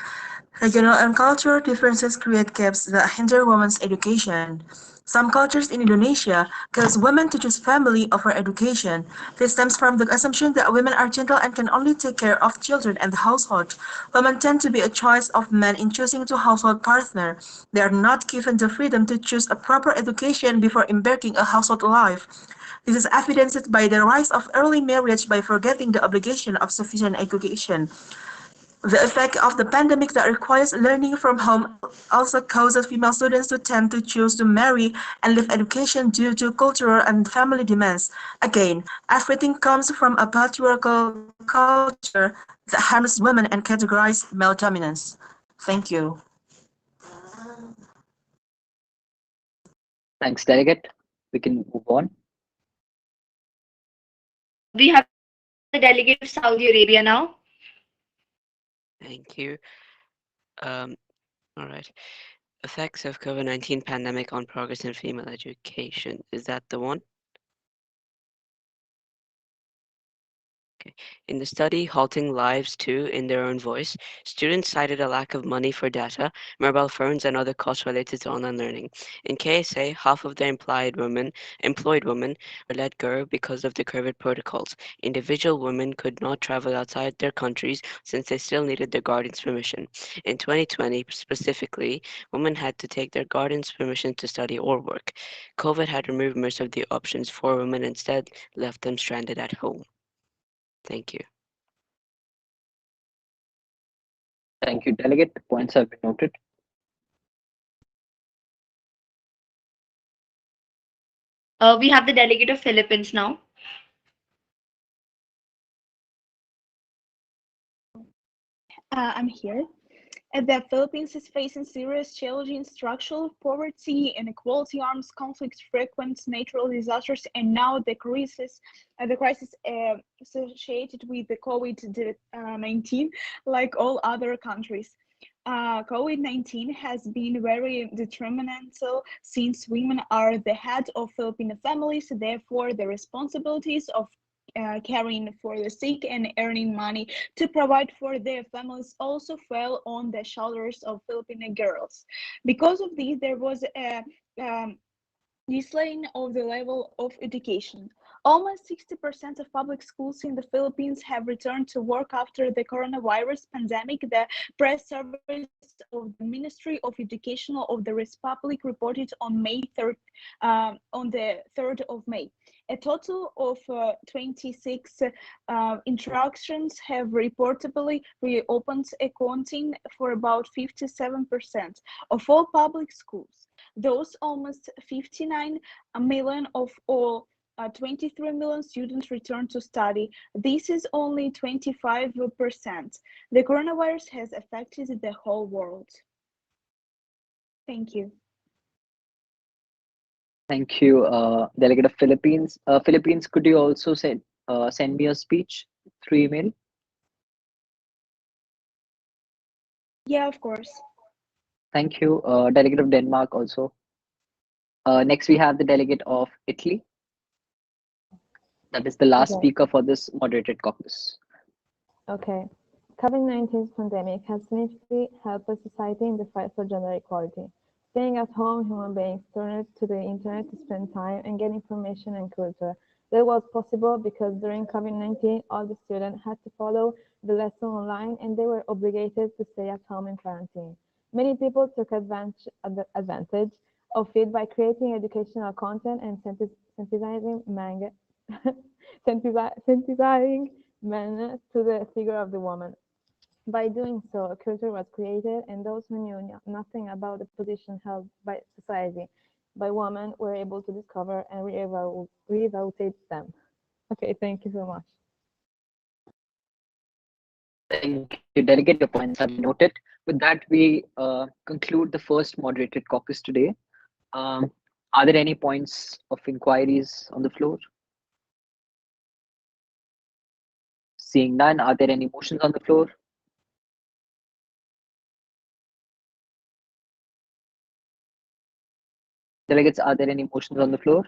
Regional and cultural differences create gaps that hinder women's education. Some cultures in Indonesia cause women to choose family over education. This stems from the assumption that women are gentle and can only take care of children and the household. Women tend to be a choice of men in choosing to household partner. They are not given the freedom to choose a proper education before embarking a household life. This is evidenced by the rise of early marriage by forgetting the obligation of sufficient education. The effect of the pandemic that requires learning from home also causes female students to tend to choose to marry and leave education due to cultural and family demands. Again, everything comes from a patriarchal culture that harms women and categorizes male dominance. Thank you. Thanks, delegate. We can move on. We have the delegate of Saudi Arabia now. Thank you. All right. Effects of COVID-19 pandemic on progress in female education. Is that the one? Okay. In the study Halting Lives 2 in Their Own Voice, students cited a lack of money for data, mobile phones, and other costs related to online learning. In KSA, half of the employed women were let go because of the COVID protocols. Individual women could not travel outside their countries since they still needed their guardian's permission. In 2020, specifically, women had to take their guardian's permission to study or work. COVID had removed most of the options for women, instead left them stranded at home. Thank you. Thank you, delegate. Points have been noted. We have the delegate of Philippines now. I'm here. The Philippines is facing serious challenges in structural poverty, inequality, arms conflicts, frequent natural disasters, and now the crisis associated with the COVID-19, like all other countries. COVID-19 has been very detrimental since women are the head of Filipino families, therefore the responsibilities of caring for the sick and earning money to provide for their families also fell on the shoulders of Filipino girls. Because of this, there was a decline of the level of education. Almost 60% of public schools in the Philippines have returned to work after the coronavirus pandemic. The press service of the Ministry of Education of the Republic reported on on the 3rd of May. A total of 26 interactions have reportedly reopened, accounting for about 57% of all public schools. Those almost 59 million of all 23 million students return to study. This is only 25%. The coronavirus has affected the whole world. Thank you. Thank you, delegate of Philippines. Philippines, could you also say send me your speech through email? Yeah, of course. Thank you. Delegate of Denmark also. Next, we have the delegate of Italy. That is the last Okay. speaker for this moderated caucus. Okay. COVID-19 pandemic has significantly helped the society in the fight for gender equality. Staying at home, human beings turned to the internet to spend time and get information and culture. That was possible because during COVID-19, all the students had to follow the lesson online and they were obligated to stay at home in quarantine. Many people took advantage of it by creating educational content and sensitizing sensitizing men to the figure of the woman. By doing so, a culture was created, and those who knew nothing about the position held by society by women were able to discover and reevaluate them. Okay, thank you so much. Thank you, Delegate. Your points have been noted. With that, we conclude the first moderated caucus today. Are there any points of inquiries on the floor? Seeing none, are there any motions on the floor? Delegates, are there any motions on the floor?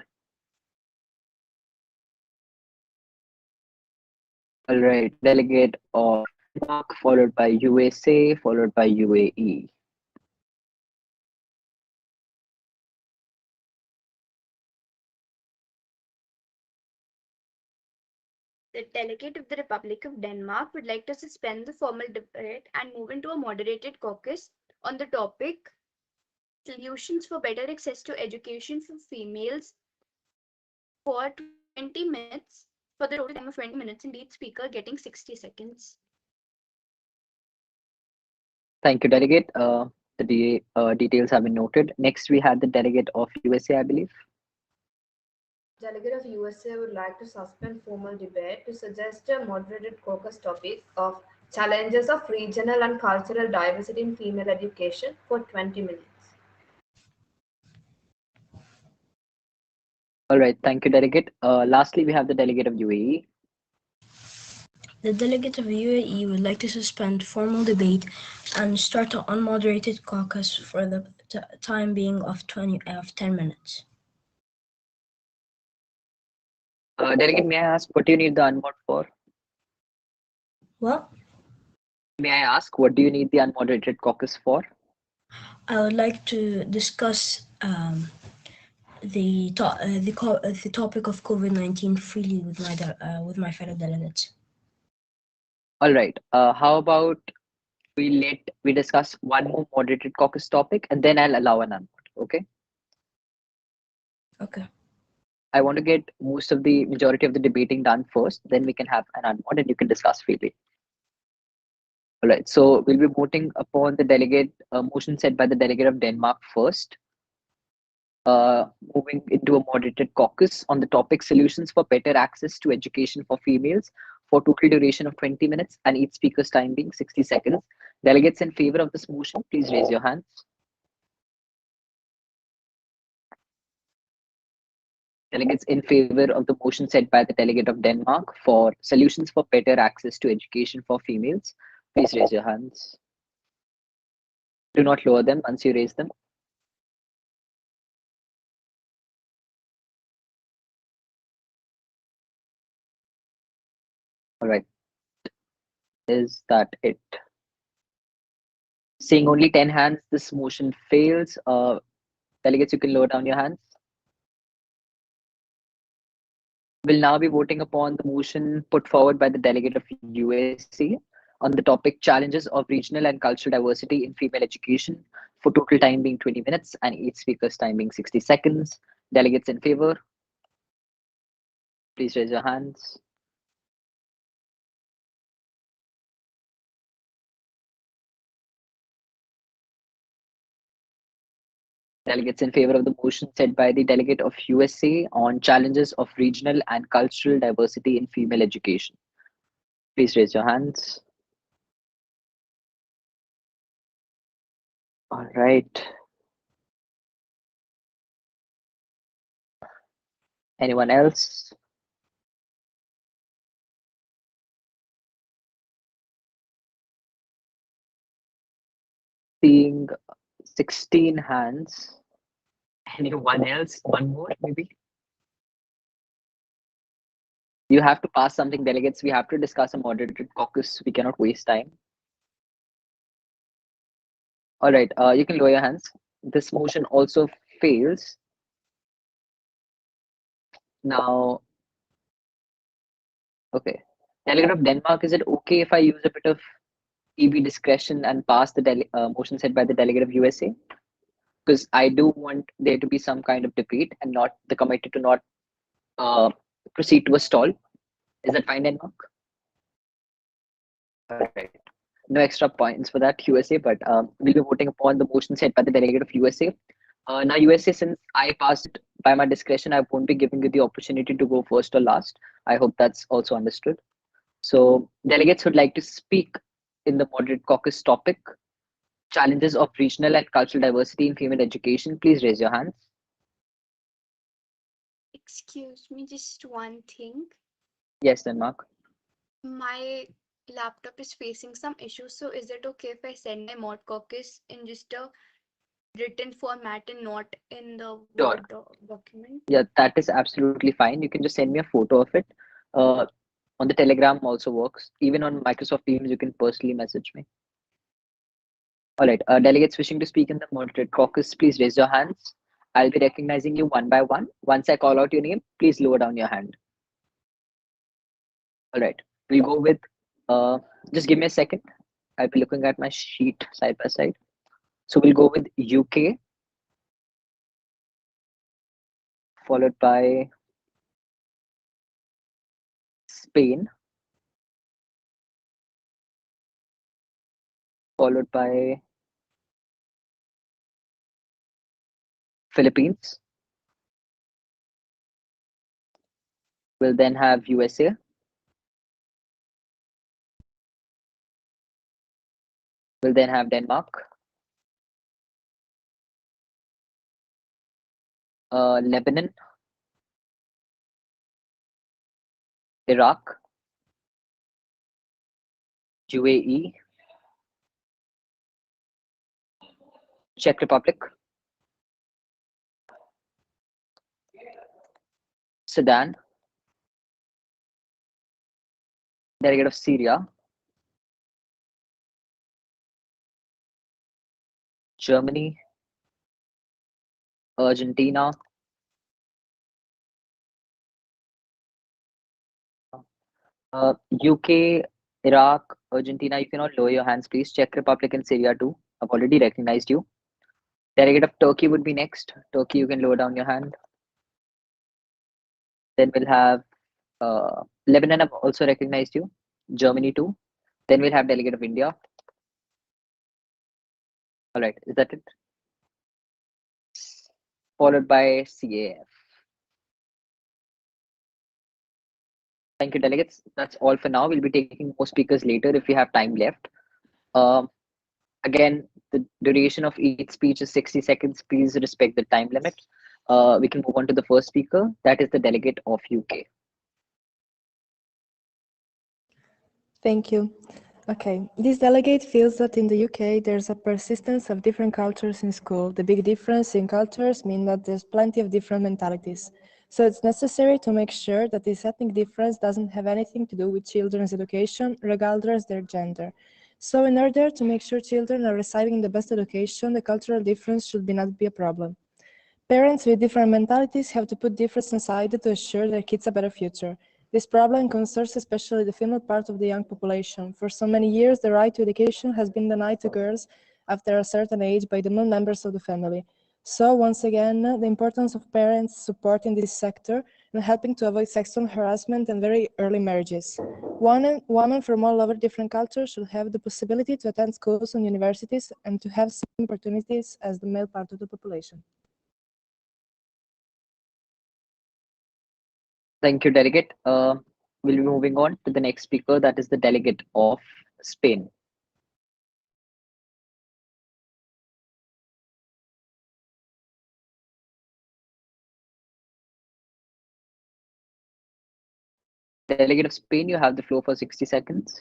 All right, delegate of Denmark, followed by USA, followed by UAE. The delegate of the Republic of Denmark would like to suspend the formal debate and move into a moderated caucus on the topic Solutions for Better Access to Education for Females for 20 minutes, for the total time of 20 minutes, and each speaker getting 60 seconds. Thank you, delegate. The details have been noted. Next, we have the delegate of USA, I believe. Delegate of USA would like to suspend formal debate to suggest a moderated caucus topic of challenges of regional and cultural diversity in female education for 20 minutes. All right, thank you, delegate. Lastly, we have the delegate of UAE. The delegate of UAE would like to suspend formal debate and start an unmoderated caucus for the time being of 10 minutes. Delegate, may I ask what do you need the unmod for? What? May I ask what do you need the unmoderated caucus for? I would like to discuss the topic of COVID-19 freely with my fellow delegates. All right. How about we discuss one more moderated caucus topic and then I'll allow an unmod. Okay. Okay. I want to get most of the majority of the debating done first, then we can have an unmod and you can discuss freely. All right. So we'll be voting upon the delegate motion set by the delegate of Denmark first. Moving into a moderated caucus on the topic solutions for better access to education for females for total duration of 20 minutes and each speaker's time being 60 seconds. Delegates in favor of this motion, please raise your hands. Delegates in favor of the motion set by the delegate of Denmark for solutions for better access to education for females, please raise your hands. Do not lower them once you raise them. All right. Is that it? Seeing only 10 hands, this motion fails. Delegates, you can lower down your hands. We'll now be voting upon the motion put forward by the delegate of USA on the topic challenges of regional and cultural diversity in female education for total time being 20 minutes and each speaker's time being 60 seconds. Delegates in favor, please raise your hands. Delegates in favor of the motion set by the delegate of USA on challenges of regional and cultural diversity in female education. Please raise your hands. All right. Anyone else? seeing 16 hands. Anyone else? One more, maybe? You have to pass something, delegates. We have to discuss a moderated caucus. We cannot waste time. All right, you can lower your hands. This motion also fails. Now, okay. Delegate of Denmark, is it okay if I use a bit of EB discretion and pass the motion set by the delegate of USA? Because I do want there to be some kind of debate and not the committee to not uh, proceed to a stall. Is that fine, Denmark? All right. No extra points for that, USA, but we'll be voting upon the motion set by the delegate of USA. Now, USA, since I passed it by my discretion, I won't be giving you the opportunity to go first or last. I hope that's also understood. So, delegates would like to speak in the moderate caucus topic, challenges of regional and cultural diversity in female education. Please raise your hands. Excuse me, just one thing. Yes, Denmark. My laptop is facing some issues, so is it okay if I send my mod caucus in just a written format and not in the Sure. Word document? Yeah, that is absolutely fine. You can just send me a photo of it. On the Telegram also works. Even on Microsoft Teams, you can personally message me. All right, delegates wishing to speak in the moderate caucus, please raise your hands. I'll be recognizing you one by one. Once I call out your name, please lower down your hand. All right, we'll go with, just give me a second. I'll be looking at my sheet side by side. So we'll go with UK, followed by Spain, followed by Philippines. We'll then have USA. We'll then have Denmark, Lebanon, Iraq, UAE, Czech Republic, Sudan, delegate of Syria, Germany, Argentina, UK, Iraq, Argentina. You cannot lower your hands, please. Czech Republic and Syria too. I've already recognized you. Delegate of Turkey would be next. Turkey, you can lower down your hand. Then we'll have Lebanon. I've also recognized you. Germany too. Then we'll have delegate of India. All right, is that it? Followed by CAF. Thank you, delegates. That's all for now. We'll be taking more speakers later if we have time left. Again, the duration of each speech is 60 seconds. Please respect the time limit. We can move on to the first speaker. That is the delegate of UK. Thank you. Okay, this delegate feels that in the UK there's a persistence of different cultures in school. The big difference in cultures mean that there's plenty of different mentalities. So it's necessary to make sure that this ethnic difference doesn't have anything to do with children's education, regardless their gender. So in order to make sure children are receiving the best education, the cultural difference should not be a problem. Parents with different mentalities have to put difference aside to assure their kids a better future. This problem concerns especially the female part of the young population. For so many years, the right to education has been denied to girls after a certain age by the male members of the family. So, once again, the importance of parents supporting this sector and helping to avoid sexual harassment and very early marriages. Women from all over different cultures should have the possibility to attend schools and universities and to have same opportunities as the male part of the population. Thank you, delegate. We'll be moving on to the next speaker. That is the delegate of Spain. Delegate of Spain, you have the floor for 60 seconds.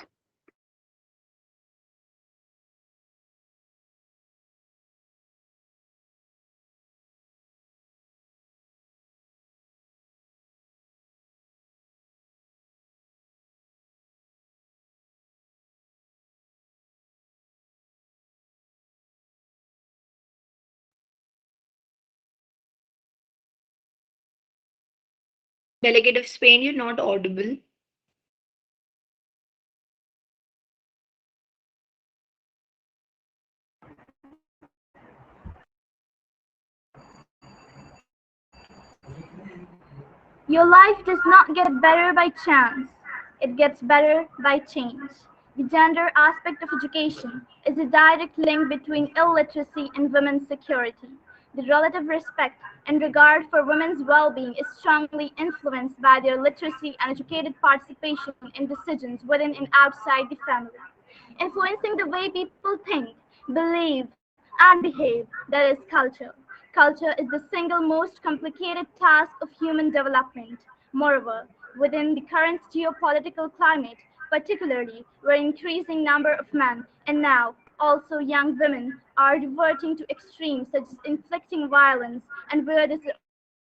Delegate of Spain, you're not audible. Your life does not get better by chance, it gets better by change. The gender aspect of education is a direct link between illiteracy and women's security. The relative respect and regard for women's well being is strongly influenced by their literacy and educated participation in decisions within and outside the family, influencing the way people think, believe, and behave. That is culture. Culture is the single most complicated task of human development. Moreover, within the current geopolitical climate, particularly where an increasing number of men, and now also young women, are reverting to extremes such as inflicting violence, and where this is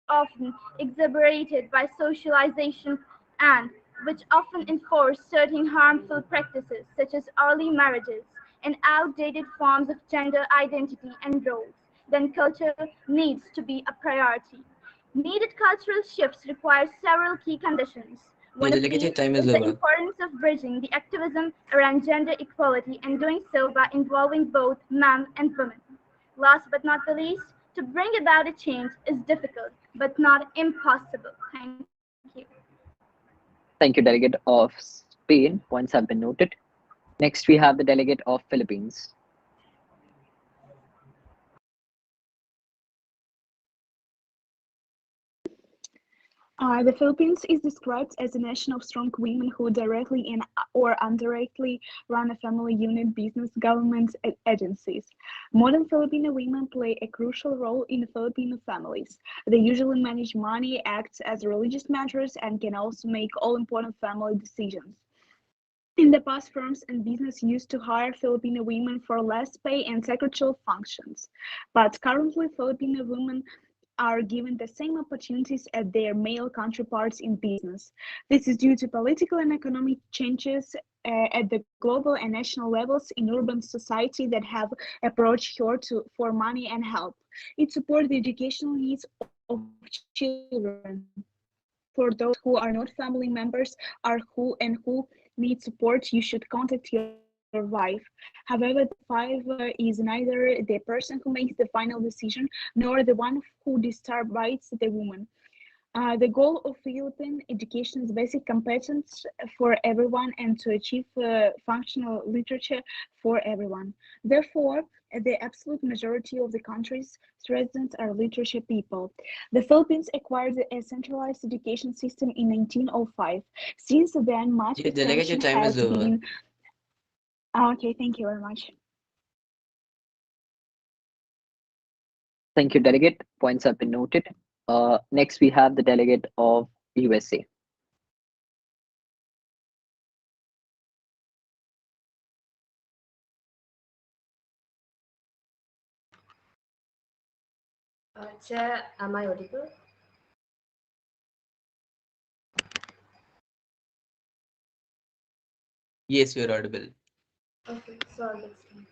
often exacerbated by socialization and which often enforce certain harmful practices such as early marriages and outdated forms of gender identity and roles, then culture needs to be a priority. Needed cultural shifts require several key conditions. Your One of these delegated time is is the over. importance of bridging the activism around gender equality and doing so by involving both men and women. Last but not the least, to bring about a change is difficult but not impossible. Thank you. Thank you, Delegate of Spain. Points have been noted. Next, we have the Delegate of Philippines. The Philippines is described as a nation of strong women who directly and or indirectly run a family unit, business, government agencies. Modern Filipino women play a crucial role in Filipino families. They usually manage money, act as religious matters, and can also make all important family decisions. In the past, firms and business used to hire Filipino women for less pay and secretarial functions, but currently Filipino women are given the same opportunities as their male counterparts in business. This is due to political and economic changes at the global and national levels in urban society that have approached her for money and help. It supports the educational needs of children. For those who are not family members who need support, you should contact your wife. However, the wife is neither the person who makes the final decision nor the one who distributes the woman. The goal of Philippine education is basic competence for everyone and to achieve functional literature for everyone. Therefore, the absolute majority of the country's residents are literate people. The Philippines acquired a centralized education system in 1905. Since then, much Your delegated expansion time is has over. been. Okay, thank you very much. Thank you, Delegate. Points have been noted. Next, we have the Delegate of USA. Chair, am I audible? Yes, you're audible. Okay, so I'll explain.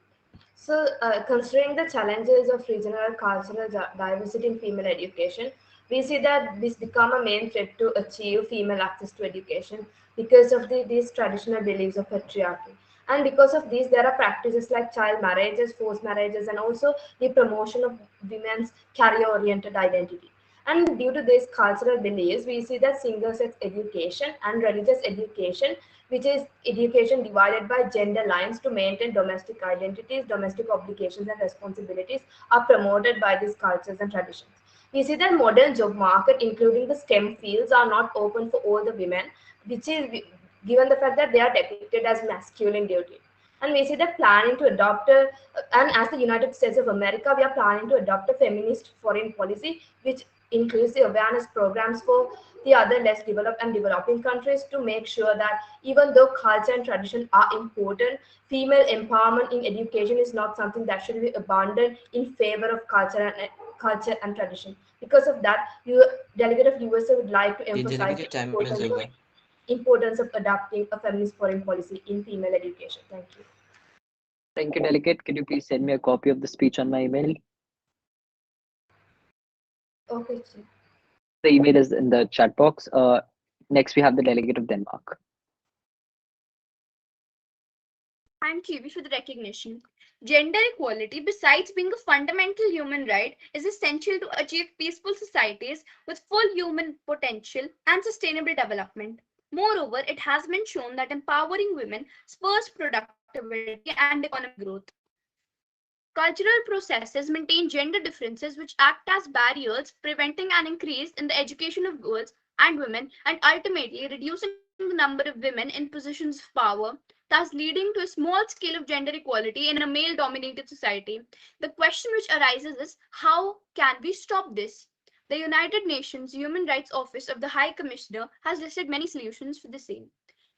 So, considering the challenges of regional cultural diversity in female education, we see that this become a main threat to achieve female access to education because of these traditional beliefs of patriarchy. And because of these, there are practices like child marriages, forced marriages, and also the promotion of women's career-oriented identity. And due to these cultural beliefs, we see that single-sex education and religious education, which is education divided by gender lines to maintain domestic identities, domestic obligations, and responsibilities, are promoted by these cultures and traditions. We see that modern job market, including the STEM fields, are not open for all the women, which is given the fact that they are depicted as masculine duty. And we see that planning to adopt and as the United States of America, we are planning to adopt a feminist foreign policy, which includes the awareness programs for the other less developed and developing countries to make sure that even though culture and tradition are important, female empowerment in education is not something that should be abandoned in favor of culture and tradition. Because of that, delegate of USA would like to Your emphasize delegated the time is over. importance of adopting a feminist foreign policy in female education. Thank you. Thank you, Delegate. Could you please send me a copy of the speech on my email? Okay, Chief. The email is in the chat box. Next, we have the delegate of Denmark. Thank you for the recognition. Gender equality, besides being a fundamental human right, is essential to achieve peaceful societies with full human potential and sustainable development. Moreover, it has been shown that empowering women spurs productivity and economic growth. Cultural processes maintain gender differences which act as barriers, preventing an increase in the education of girls and women and ultimately reducing the number of women in positions of power, thus leading to a small scale of gender equality in a male dominated society. The question which arises is how can we stop this? The United Nations Human Rights Office of the High Commissioner has listed many solutions for the same.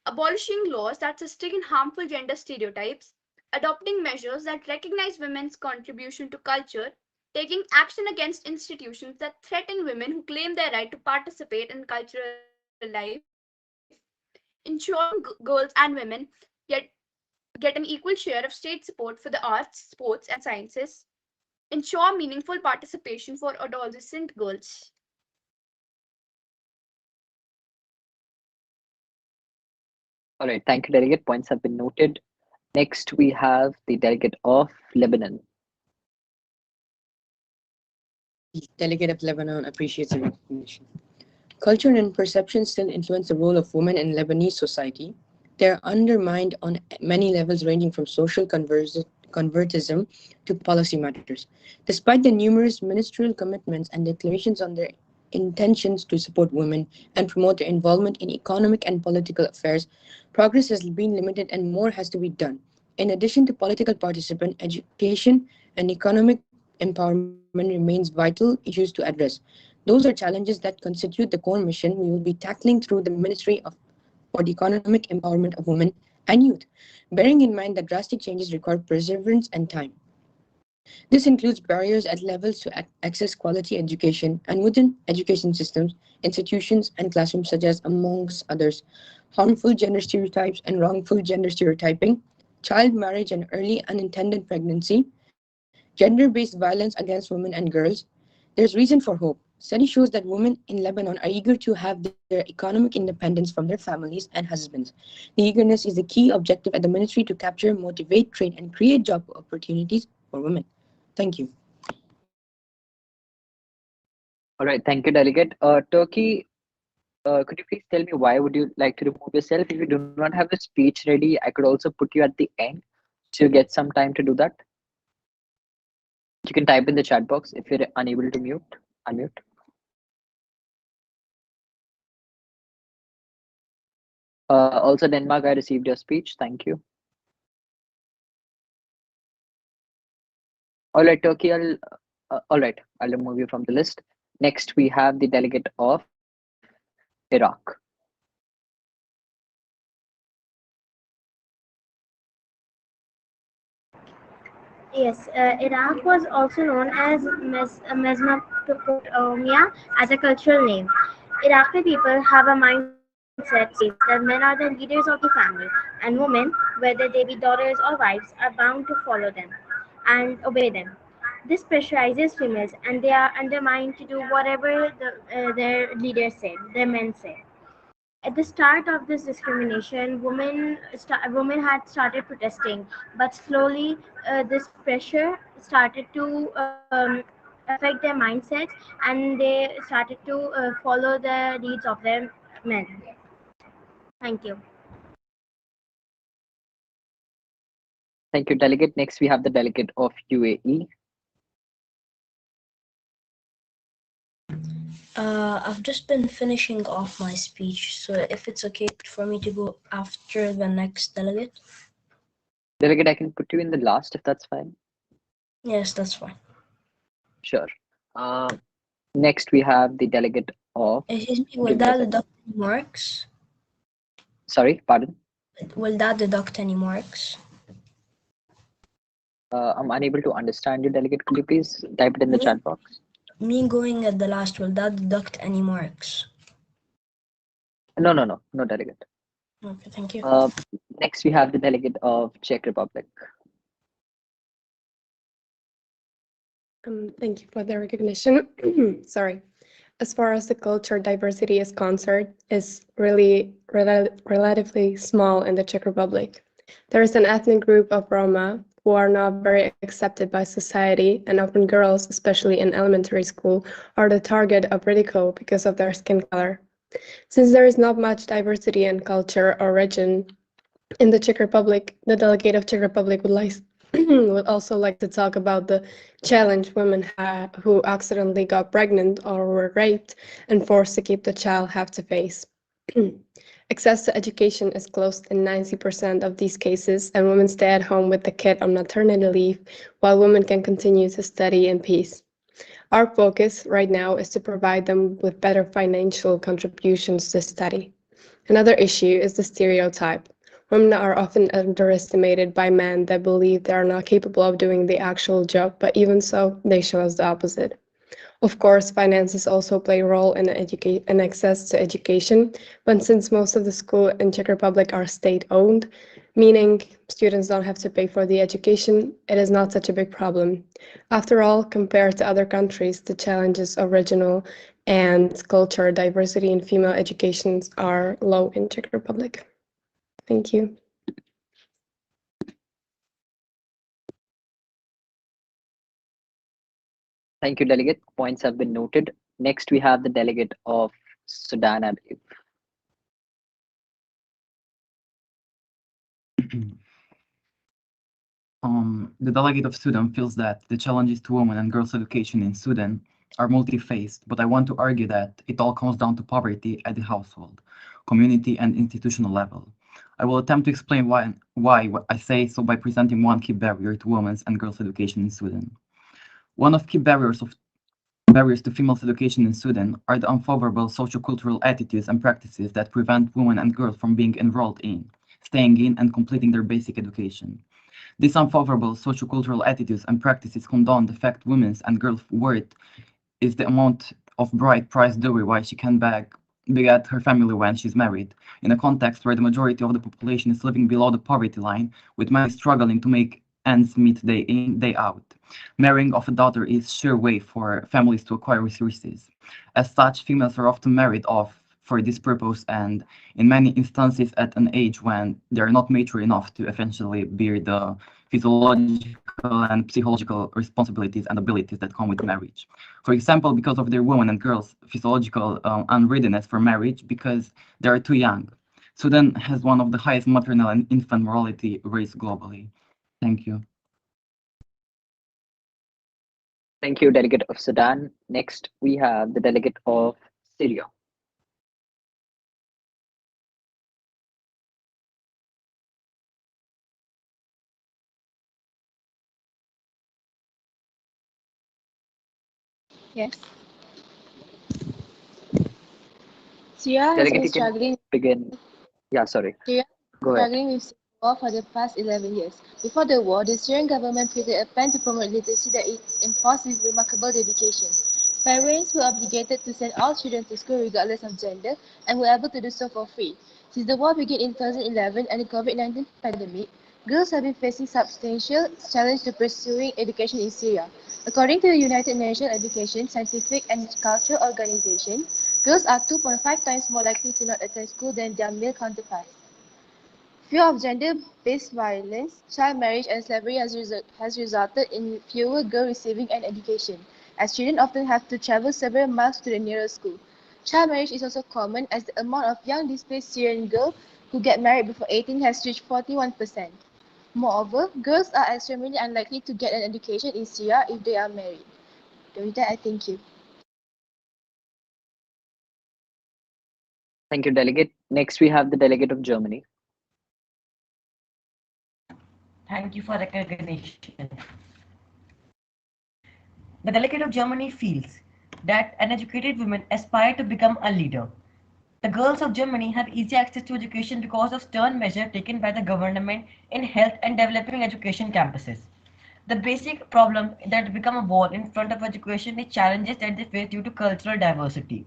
Abolishing laws that sustain harmful gender stereotypes, adopting measures that recognize women's contribution to culture, taking action against institutions that threaten women who claim their right to participate in cultural life, ensuring girls and women get, get an equal share of state support for the arts, sports, and sciences, ensure meaningful participation for adolescent girls. All right, thank you, delegate. Points have been noted. Next, we have the delegate of Lebanon. Delegate of Lebanon appreciates the recognition. Culture and perception still influence the role of women in Lebanese society. They are undermined on many levels, ranging from social convertism to policy matters. Despite the numerous ministerial commitments and declarations on their intentions to support women and promote their involvement in economic and political affairs, progress has been limited and more has to be done. In addition to political participation, education and economic empowerment remains vital issues to address. Those are challenges that constitute the core mission we will be tackling through the Ministry for the Economic Empowerment of Women and Youth, bearing in mind that drastic changes require perseverance and time. This includes barriers at levels to access quality education and within education systems, institutions, and classrooms, such as, amongst others, harmful gender stereotypes and wrongful gender stereotyping, child marriage and early unintended pregnancy, gender based violence against women and girls. There's reason for hope. Study shows that women in Lebanon are eager to have their economic independence from their families and husbands. The eagerness is the key objective at the ministry to capture, motivate, train, and create job opportunities for women. Thank you. All right, thank you, delegate. Turkey, could you please tell me why would you like to remove yourself? If you do not have a speech ready, I could also put you at the end to get some time to do that. You can type in the chat box if you're unable to unmute. Also, Denmark, I received your speech. Thank you. All right, Turkey, all right, I'll remove you from the list. Next, we have the delegate of Iraq. Yes, Iraq was also known as Mesopotamia as a cultural name. Iraqi people have a mindset says that men are the leaders of the family, and women, whether they be daughters or wives, are bound to follow them and obey them. This pressurizes females, and they are undermined to do whatever their leaders say, their men say. At the start of this discrimination, women had started protesting, but slowly this pressure started to affect their mindsets, and they started to follow the leads of their men. Thank you. Thank you, delegate. Next, we have the delegate of UAE. I've just been finishing off my speech, so if it's okay for me to go after the next delegate. Delegate, I can put you in the last if that's fine. Yes, that's fine. Sure. Next, we have the delegate of. Excuse me, will that deduct any marks? Sorry, pardon? Will that deduct any marks? I'm unable to understand you, delegate. Could you please type it in the chat box? Me going at the last, will that deduct any marks? No, delegate. Okay, thank you. Next, we have the delegate of Czech Republic. Thank you for the recognition. Sorry. As far as the culture diversity is concerned, is really relatively small in the Czech Republic. There is an ethnic group of Roma who are not very accepted by society, and often girls, especially in elementary school, are the target of ridicule because of their skin color. Since there is not much diversity in culture or region in the Czech Republic, the delegate of Czech Republic would also like to talk about the challenge women who accidentally got pregnant or were raped and forced to keep the child have to face. Access to education is closed in 90% of these cases, and women stay at home with the kid on maternity leave while women can continue to study in peace. Our focus right now is to provide them with better financial contributions to study. Another issue is the stereotype. Women are often underestimated by men that believe they are not capable of doing the actual job, but even so, they show us the opposite. Of course, finances also play a role in access to education, but since most of the schools in Czech Republic are state-owned, meaning students don't have to pay for the education, it is not such a big problem. After all, compared to other countries, the challenges of regional and cultural diversity in female educations are low in Czech Republic. Thank you. Thank you, delegate. Points have been noted. Next, we have the delegate of Sudan, I believe. The delegate of Sudan feels that the challenges to women and girls' education in Sudan are multi-faced, but I want to argue that it all comes down to poverty at the household, community, and institutional level. I will attempt to explain why I say so by presenting one key barrier to women's and girls' education in Sudan. One of key barriers to females' education in Sudan are the unfavorable sociocultural attitudes and practices that prevent women and girls from being enrolled in, staying in, and completing their basic education. These unfavorable sociocultural attitudes and practices condone the fact women's and girls' worth is the amount of bride price dowry while she can beget her family when she's married, in a context where the majority of the population is living below the poverty line, with many struggling to make ends meet day in, day out. Marrying of a daughter is sure way for families to acquire resources. As such, females are often married off for this purpose and in many instances at an age when they are not mature enough to eventually bear the physiological and psychological responsibilities and abilities that come with marriage. For example, because of their women and girls' physiological unreadiness for marriage because they are too young. Sudan has one of the highest maternal and infant mortality rates globally. Thank you. Thank you, delegate of Sudan. Next, we have the delegate of Syria. Yes. Syria has Delegate, been you can struggling. begin. Yeah, sorry. Syria has been Go ahead. struggling with civil war for the past 11 years. Before the war, the Syrian government created a plan to promote literacy that it enforced with remarkable dedication. Parents were obligated to send all children to school regardless of gender and were able to do so for free. Since the war began in 2011 and the COVID-19 pandemic, girls have been facing substantial challenge to pursuing education in Syria. According to the United Nations Education, Scientific and Cultural Organization, girls are 2.5 times more likely to not attend school than their male counterparts. Fear of gender-based violence, child marriage, and slavery has resulted in fewer girls receiving an education, as children often have to travel several miles to the nearest school. Child marriage is also common, as the amount of young displaced Syrian girls who get married before 18 has reached 41%. Moreover, girls are extremely unlikely to get an education in Syria if they are married. With that, I thank you. Thank you, delegate. Next, we have the delegate of Germany. Thank you for recognition. The delegate of Germany feels that an educated woman aspire to become a leader. The girls of Germany have easy access to education because of stern measures taken by the government in health and developing education campuses. The basic problem that become a wall in front of education is challenges that they face due to cultural diversity.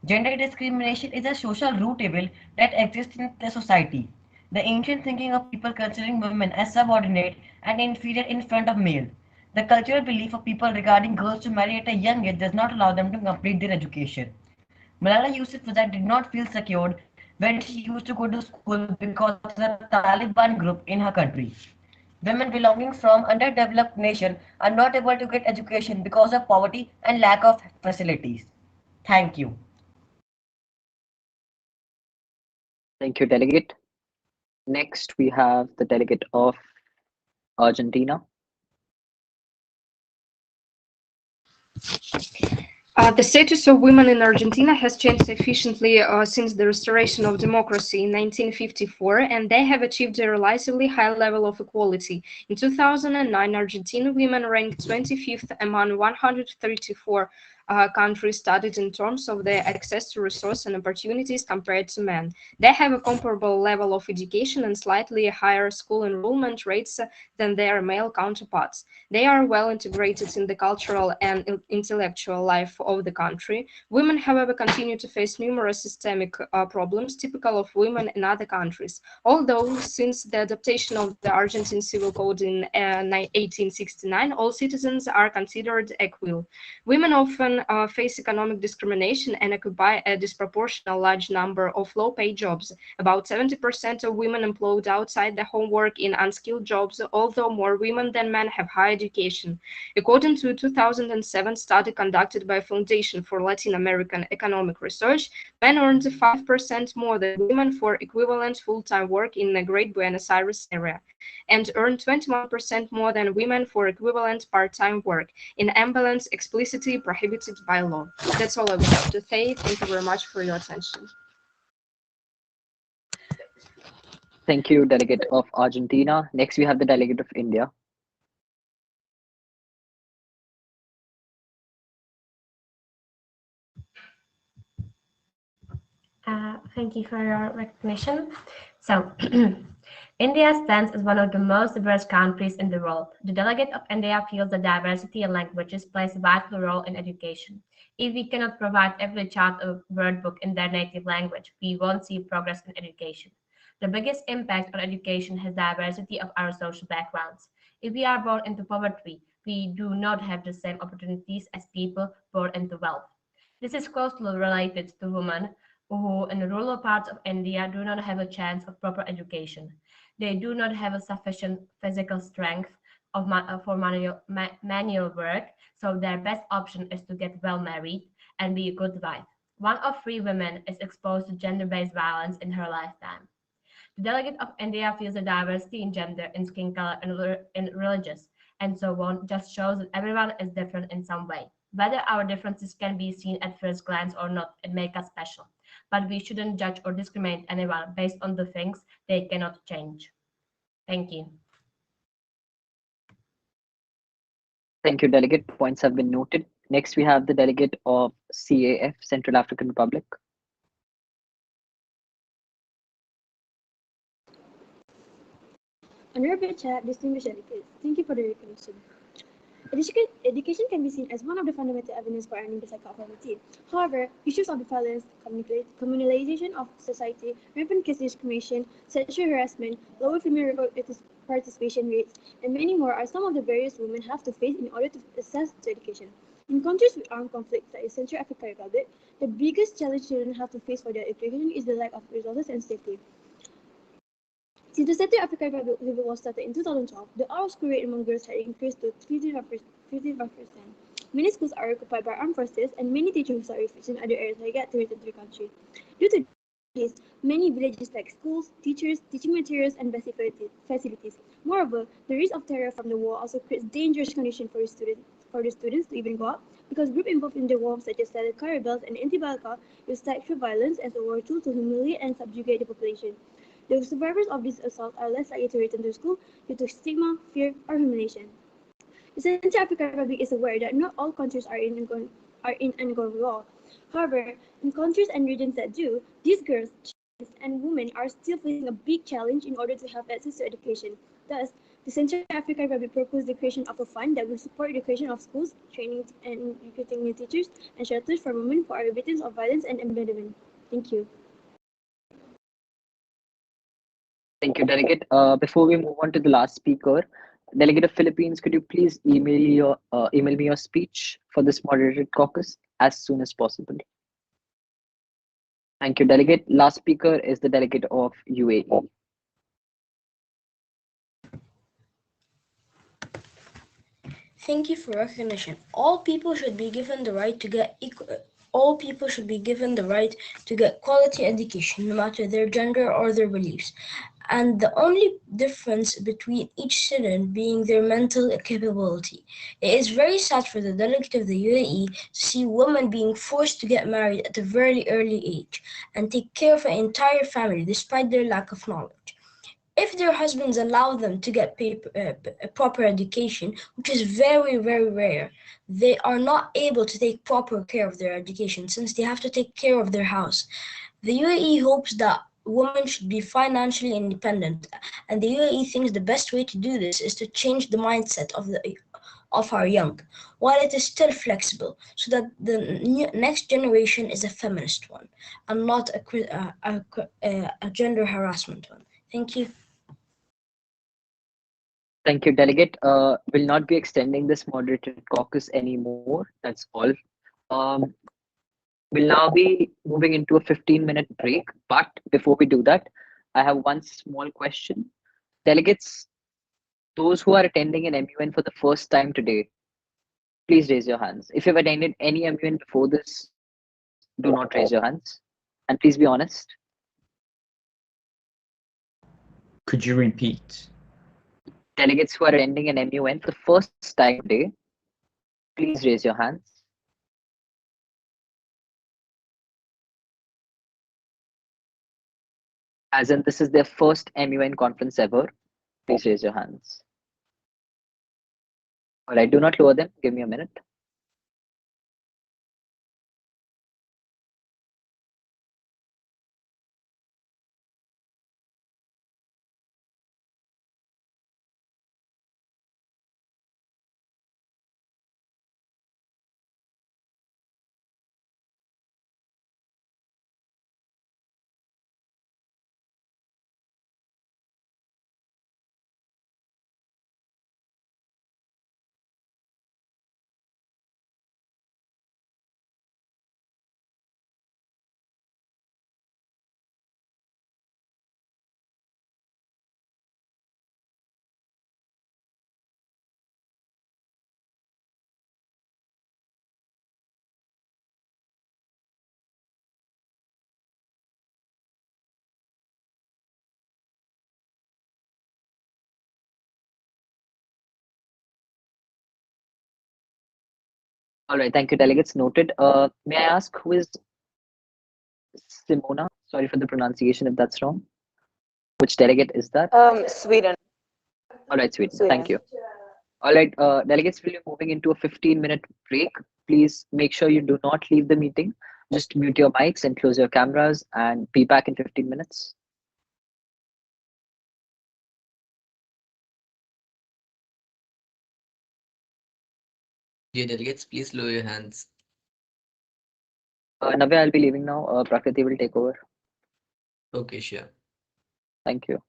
Gender discrimination is a social root evil that exists in the society. The ancient thinking of people considering women as subordinate and inferior in front of male. The cultural belief of people regarding girls to marry at a young age does not allow them to complete their education. Malala Yousafzai did not feel secured when she used to go to school because of the Taliban group in her country. Women belonging from underdeveloped nations are not able to get education because of poverty and lack of facilities. Thank you. Thank you, delegate. Next, we have the delegate of Argentina. The status of women in Argentina has changed efficiently since the restoration of democracy in 1954, and they have achieved a relatively high level of equality. In 2009, Argentine women ranked 25th among 134 countries studied in terms of their access to resources and opportunities compared to men. They have a comparable level of education and slightly higher school enrollment rates than their male counterparts. They are well integrated in the cultural and intellectual life of the country. Women, however, continue to face numerous systemic problems typical of women in other countries. Although, since the adaptation of the Argentine Civil Code in 1869, all citizens are considered equal. Women often face economic discrimination and occupy a disproportionately large number of low-paid jobs. About 70% of women employed outside the home work in unskilled jobs, although more women than men have higher education. According to a 2007 study conducted by Foundation for Latin American Economic Research, men earned 5% more than women for equivalent full-time work in the Great Buenos Aires area, and earned 21% more than women for equivalent part-time work, in imbalance explicitly prohibited by law. That's all I would have to say. Thank you very much for your attention. Thank you, delegate of Argentina. Next, we have the delegate of India. Thank you for your recognition. So, India stands as one of the most diverse countries in the world. The delegate of India feels that diversity in languages plays a vital role in education. If we cannot provide every child a word book in their native language, we won't see progress in education. The biggest impact on education has diversity of our social backgrounds. If we are born into poverty, we do not have the same opportunities as people born into wealth. This is closely related to women who, in the rural parts of India, do not have a chance of proper education. They do not have a sufficient physical strength for manual work, so their best option is to get well married and be a good wife. One of three women is exposed to gender-based violence in her lifetime. The delegate of India feels the diversity in gender, in skin color, and in religious, and so on, just shows that everyone is different in some way. Whether our differences can be seen at first glance or not, it makes us special. But we shouldn't judge or discriminate anyone based on the things they cannot change. Thank you. Thank you, delegate. Points have been noted. Next, we have the delegate of CAF, Central African Republic. Honorable Chair, distinguished delegates, thank you for the recognition. Education can be seen as one of the fundamental avenues for earning the cycle of poverty. However, issues of the violence, communalization of society, rampant case discrimination, sexual harassment, lower female participation rates, and many more are some of the barriers women have to face in order to access to education. In countries with armed conflicts like Central African Republic, the biggest challenge children have to face for their education is the lack of resources and safety. Since the Central African Republic was started in 2012, the out-of-school rate among girls had increased to 51%. Many schools are occupied by armed forces, and many teachers are refugees in other areas like to return to the country. Due to this, many villages lack schools, teachers, teaching materials, and basic facilities. Moreover, the risk of terror from the war also creates dangerous conditions for the students to even go out, because groups involved in the war, such as Salaka rebels and Anti-Balaka, use sexual violence as a war tool to humiliate and subjugate the population. The survivors of this assault are less likely to return to school due to stigma, fear, or humiliation. The Central African Republic is aware that not all countries are in ongoing war. However, in countries and regions that do, these girls, children, and women are still facing a big challenge in order to have access to education. Thus, the Central African Republic proposed the creation of a fund that will support the creation of schools, training and recruiting new teachers, and shelters for women who are victims of violence and abandonment. Thank you. Thank you, delegate. Before we move on to the last speaker, Delegate of Philippines, could you please email me your speech for this moderated caucus as soon as possible? Thank you, delegate. Last speaker is the delegate of UAE. Thank you for recognition. All people should be given the right to get all people should be given the right to get quality education, no matter their gender or their beliefs. And the only difference between each student being their mental capability. It is very sad for the delegate of the UAE to see women being forced to get married at a very early age and take care of an entire family despite their lack of knowledge. If their husbands allow them to get a proper education, which is very, very rare, they are not able to take proper care of their education since they have to take care of their house. The UAE hopes that women should be financially independent, and the UAE thinks the best way to do this is to change the mindset of our young, while it is still flexible, so that the next generation is a feminist one and not a gender harassment one. Thank you. Thank you, delegate. Will not be extending this moderated caucus anymore. That's all. Um, we'll now be moving into a 15-minute break. But before we do that, I have one small question. Delegates, those who are attending an MUN for the first time today, please raise your hands. If you've attended any MUN before this, do not raise your hands. And please be honest. Could you repeat? Delegates who are attending an MUN for the first time today, please raise your hands. As in, this is their first MUN conference ever. Please raise your hands. All right, do not lower them. Give me a minute. All right, thank you, delegates. Noted. May I ask who is Simona? Sorry for the pronunciation if that's wrong. Which delegate is that? Sweden. All right, Sweden. Sweden. Thank you. All right, delegates, will be moving into a 15-minute break. Please make sure you do not leave the meeting. Just mute your mics and close your cameras and be back in 15 minutes. Dear delegates, please lower your hands. Navya, I'll be leaving now. Prakriti will take over. Okay, sure. Thank you.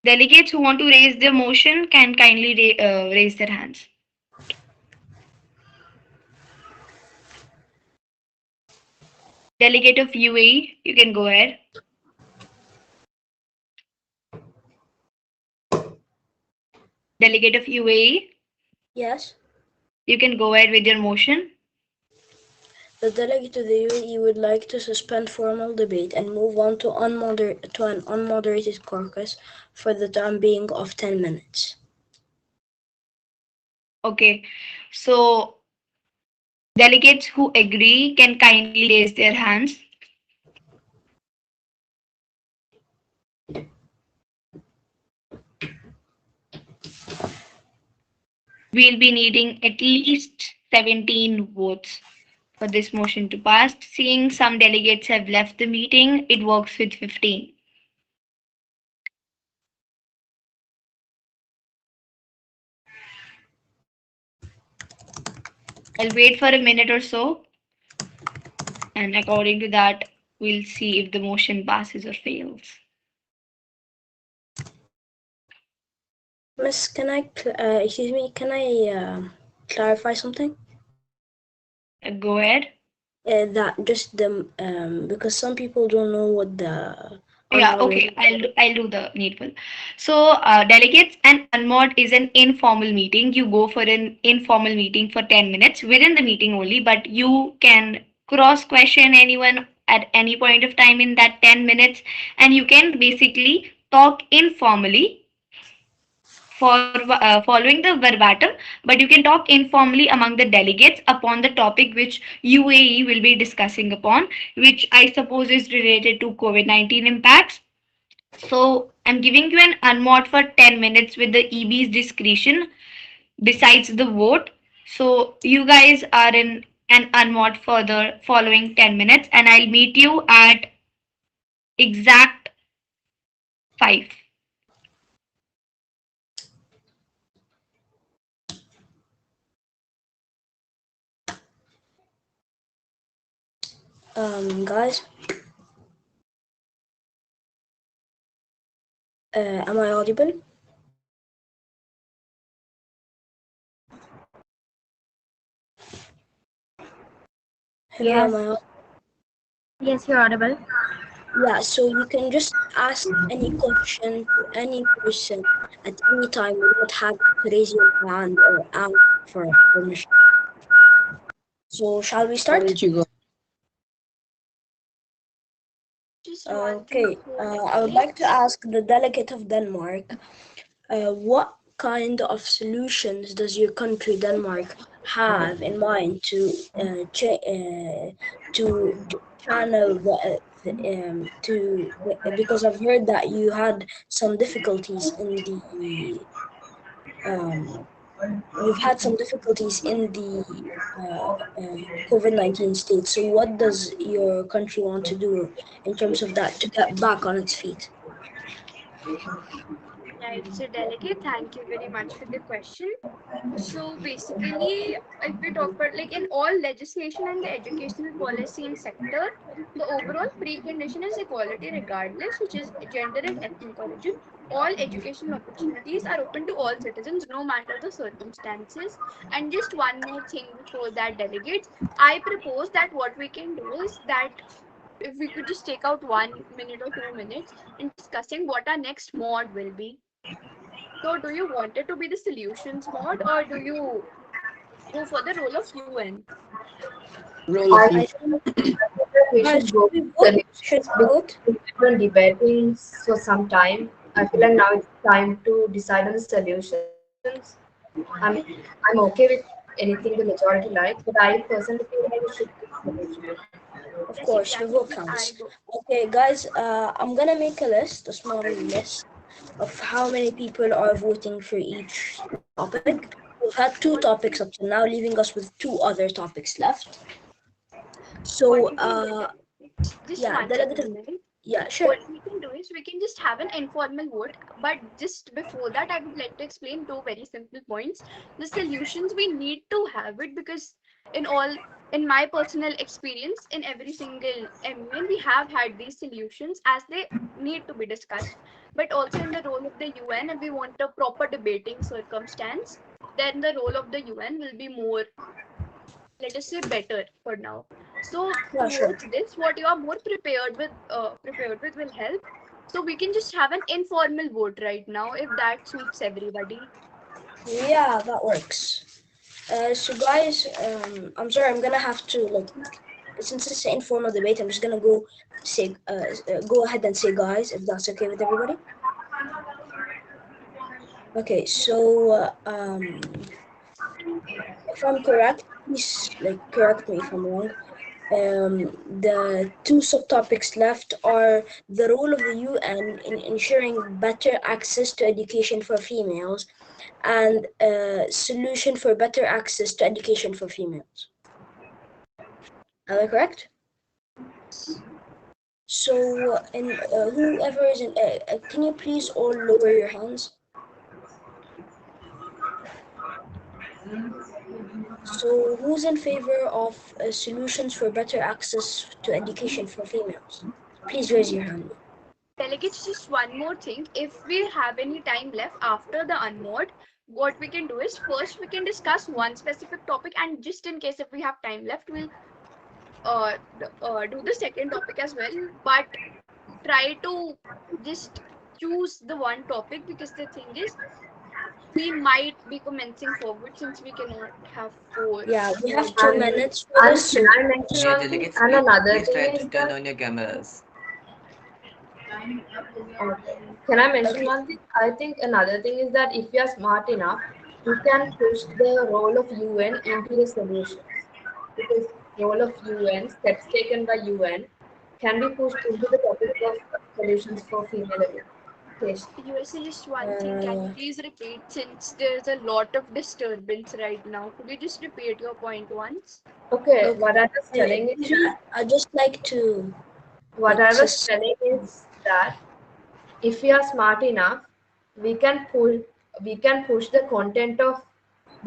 Delegates who want to raise their motion can kindly raise their hands. Delegate of UAE, you can go ahead. Delegate of UAE, Yes. you can go ahead with your motion. The delegate to the UAE would like to suspend formal debate and move on to an unmoderated caucus for the time being of 10 minutes. Okay, so delegates who agree can kindly raise their hands. We'll be needing at least 17 votes for this motion to pass. Seeing some delegates have left the meeting, it works with 15. I'll wait for a minute or so, and according to that, we'll see if the motion passes or fails. Miss, can I clarify something? Go ahead. That just the because some people don't know what the Yeah, okay, unmoderated. I'll do the needful. So, delegates and unmod is an informal meeting. You go for an informal meeting for 10 minutes within the meeting only, but you can cross question anyone at any point of time in that 10 minutes, and you can basically talk informally for following the verbatim, but you can talk informally among the delegates upon the topic which UAE will be discussing upon, which I suppose is related to COVID-19 impacts. So I'm giving you an unmod for 10 minutes with the EB's discretion besides the vote. So you guys are in an unmod for the following 10 minutes, and I'll meet you at exact 5. Guys, am I audible? Hello, am Yes. I? Yes, you're audible. Yeah, so you can just ask any question to any person at any time without having to raise your hand or ask for permission. So, shall we Why start? don't you go? Just one thing Okay, before I would like to delegates. ask the delegate of Denmark, what kind of solutions does your country, Denmark, have in mind to channel because I've heard that you had some difficulties in the um, you've had some difficulties in the COVID-19 state. So, what does your country want to do in terms of that to get back on its feet? Right, so delegate, thank you very much for the question. So basically, if we talk about like in all legislation and the educational policy and sector, the overall precondition is equality regardless, which is gender and ethnic origin. All educational opportunities are open to all citizens, no matter the circumstances. And just one more thing before that, delegates, I propose that what we can do is that if we could just take out 1 minute or 2 minutes in discussing what our next mod will be. So, do you want it to be the solutions mod or do you go for the role of UN? Role of I you. I think think, we guys, should go should we with vote? Should solutions we because vote? we've been debating for some time. I feel like now it's time to decide on the solutions. I mean, I'm okay with anything the majority likes, but I personally feel like we should pick solutions. Of Yes, course, the exactly. vote Even I counts. go. Okay, guys, I'm gonna make a list, a small list of how many people are voting for each topic. We've had two What we topics can, up to now, leaving us with two other topics left. what So, we can do, just yeah, one delegate. second, right? Yeah, sure. What we can do is we can just have an informal vote, but just before that, I would like to explain two very simple points. The solutions we need to have it because in all in my personal experience, in every single MUN, we have had these solutions as they need to be discussed. But also in the role of the UN, if we want a proper debating circumstance, then the role of the UN will be more, let us say, better for now. So Yeah, sure. towards this, what you are more prepared with will help. So we can just have an informal vote right now if that suits everybody. Yeah, that works. So guys, I'm sorry, I'm gonna have to like, since it's an informal debate, I'm just gonna go ahead and say guys, if that's okay with everybody. Okay, so if I'm correct, please like correct me if I'm wrong. The two subtopics left are the role of the UN in ensuring better access to education for females and solution for better access to education for females. Am I correct? So, whoever is in, can you please all lower your hands? So, who's in favor of solutions for better access to education for females? Please raise your hand. Delegates, just one more thing. If we have any time left after the unmod, what we can do is first we can discuss one specific topic, and just in case if we have time left, we'll do the second topic as well. But try to just choose the one topic, because the thing is we might be commencing forward since we cannot have four. Yeah, we have And 2 minutes for this. Can So, I mention Dear one thing? delegates, And please, another please thing try to is turn that, on your cameras. can I mention okay. one thing? I think another thing is that if we are smart enough, we can push the role of UN into the solutions. Because role of UN, steps taken by UN, can be pushed into the topic of solutions for female education. USA, just one thing. Can you Uh, please repeat, since there's a lot of disturbance right now? Could you just repeat your point once? Okay, okay. what I was telling is that I just like to what like I was just telling is that if we are smart enough, we can push the content of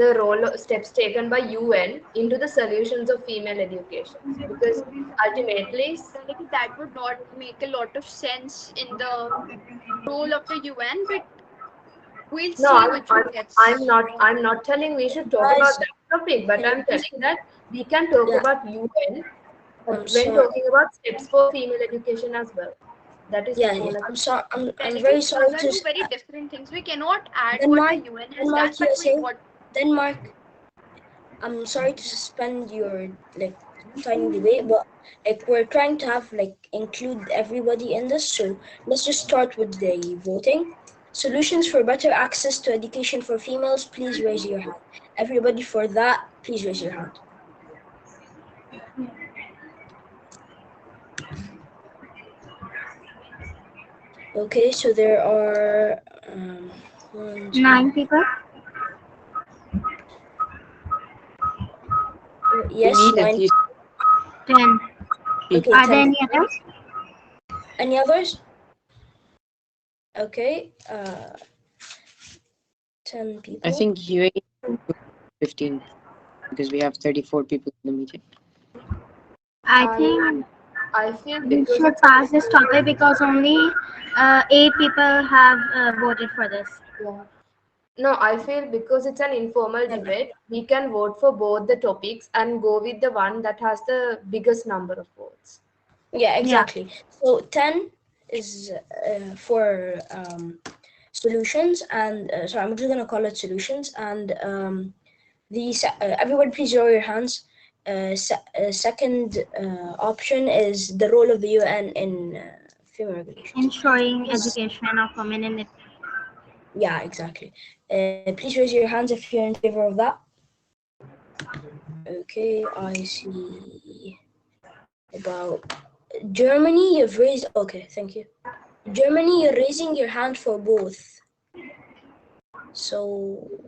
the role of steps taken by UN into the solutions of female education, because ultimately, Like, that would not make a lot of sense in the role of the UN, but we'll no, see which one gets. I'm not telling we should talk about guys. that topic, but Can you I'm please? telling that we can talk Yeah, about UN I'm when sorry. talking about steps for female education as well. That is Yeah, all. yeah. I'm sorry. I'm very Delegates, sorry those are to two very different things. We cannot add what the Denmark. UN has Denmark, done, but we USA. what Denmark. I'm sorry to suspend your like tiny debate, but like we're trying to have like include everybody in this. So let's just start with the voting. Solutions for better access to education for females. Please raise your hand. Everybody for that, please raise your hand. Okay, so there are one, two, 9 people. We yes, need at 9. least 10. Okay, Are 10 there any people. others? Any others? Okay, 10 people. I think UAE 15 because we have 34 people in the meeting. I think I feel we because should it's pass this topic because only 8 people have voted for this. yeah. No, I feel because it's an informal debate, we can vote for both the topics and go with the one that has the biggest number of votes. Yeah, exactly. So 10 is for solutions, and sorry, I'm just gonna call it solutions. And everybody, please lower your hands. Second option is the role of the UN in female regulations. Ensuring Please, education of women in it. yeah, exactly. Please raise your hands if you're in favor of that. Okay, I see about Germany. You've raised. Okay, thank you. Germany, you're raising your hand for both. So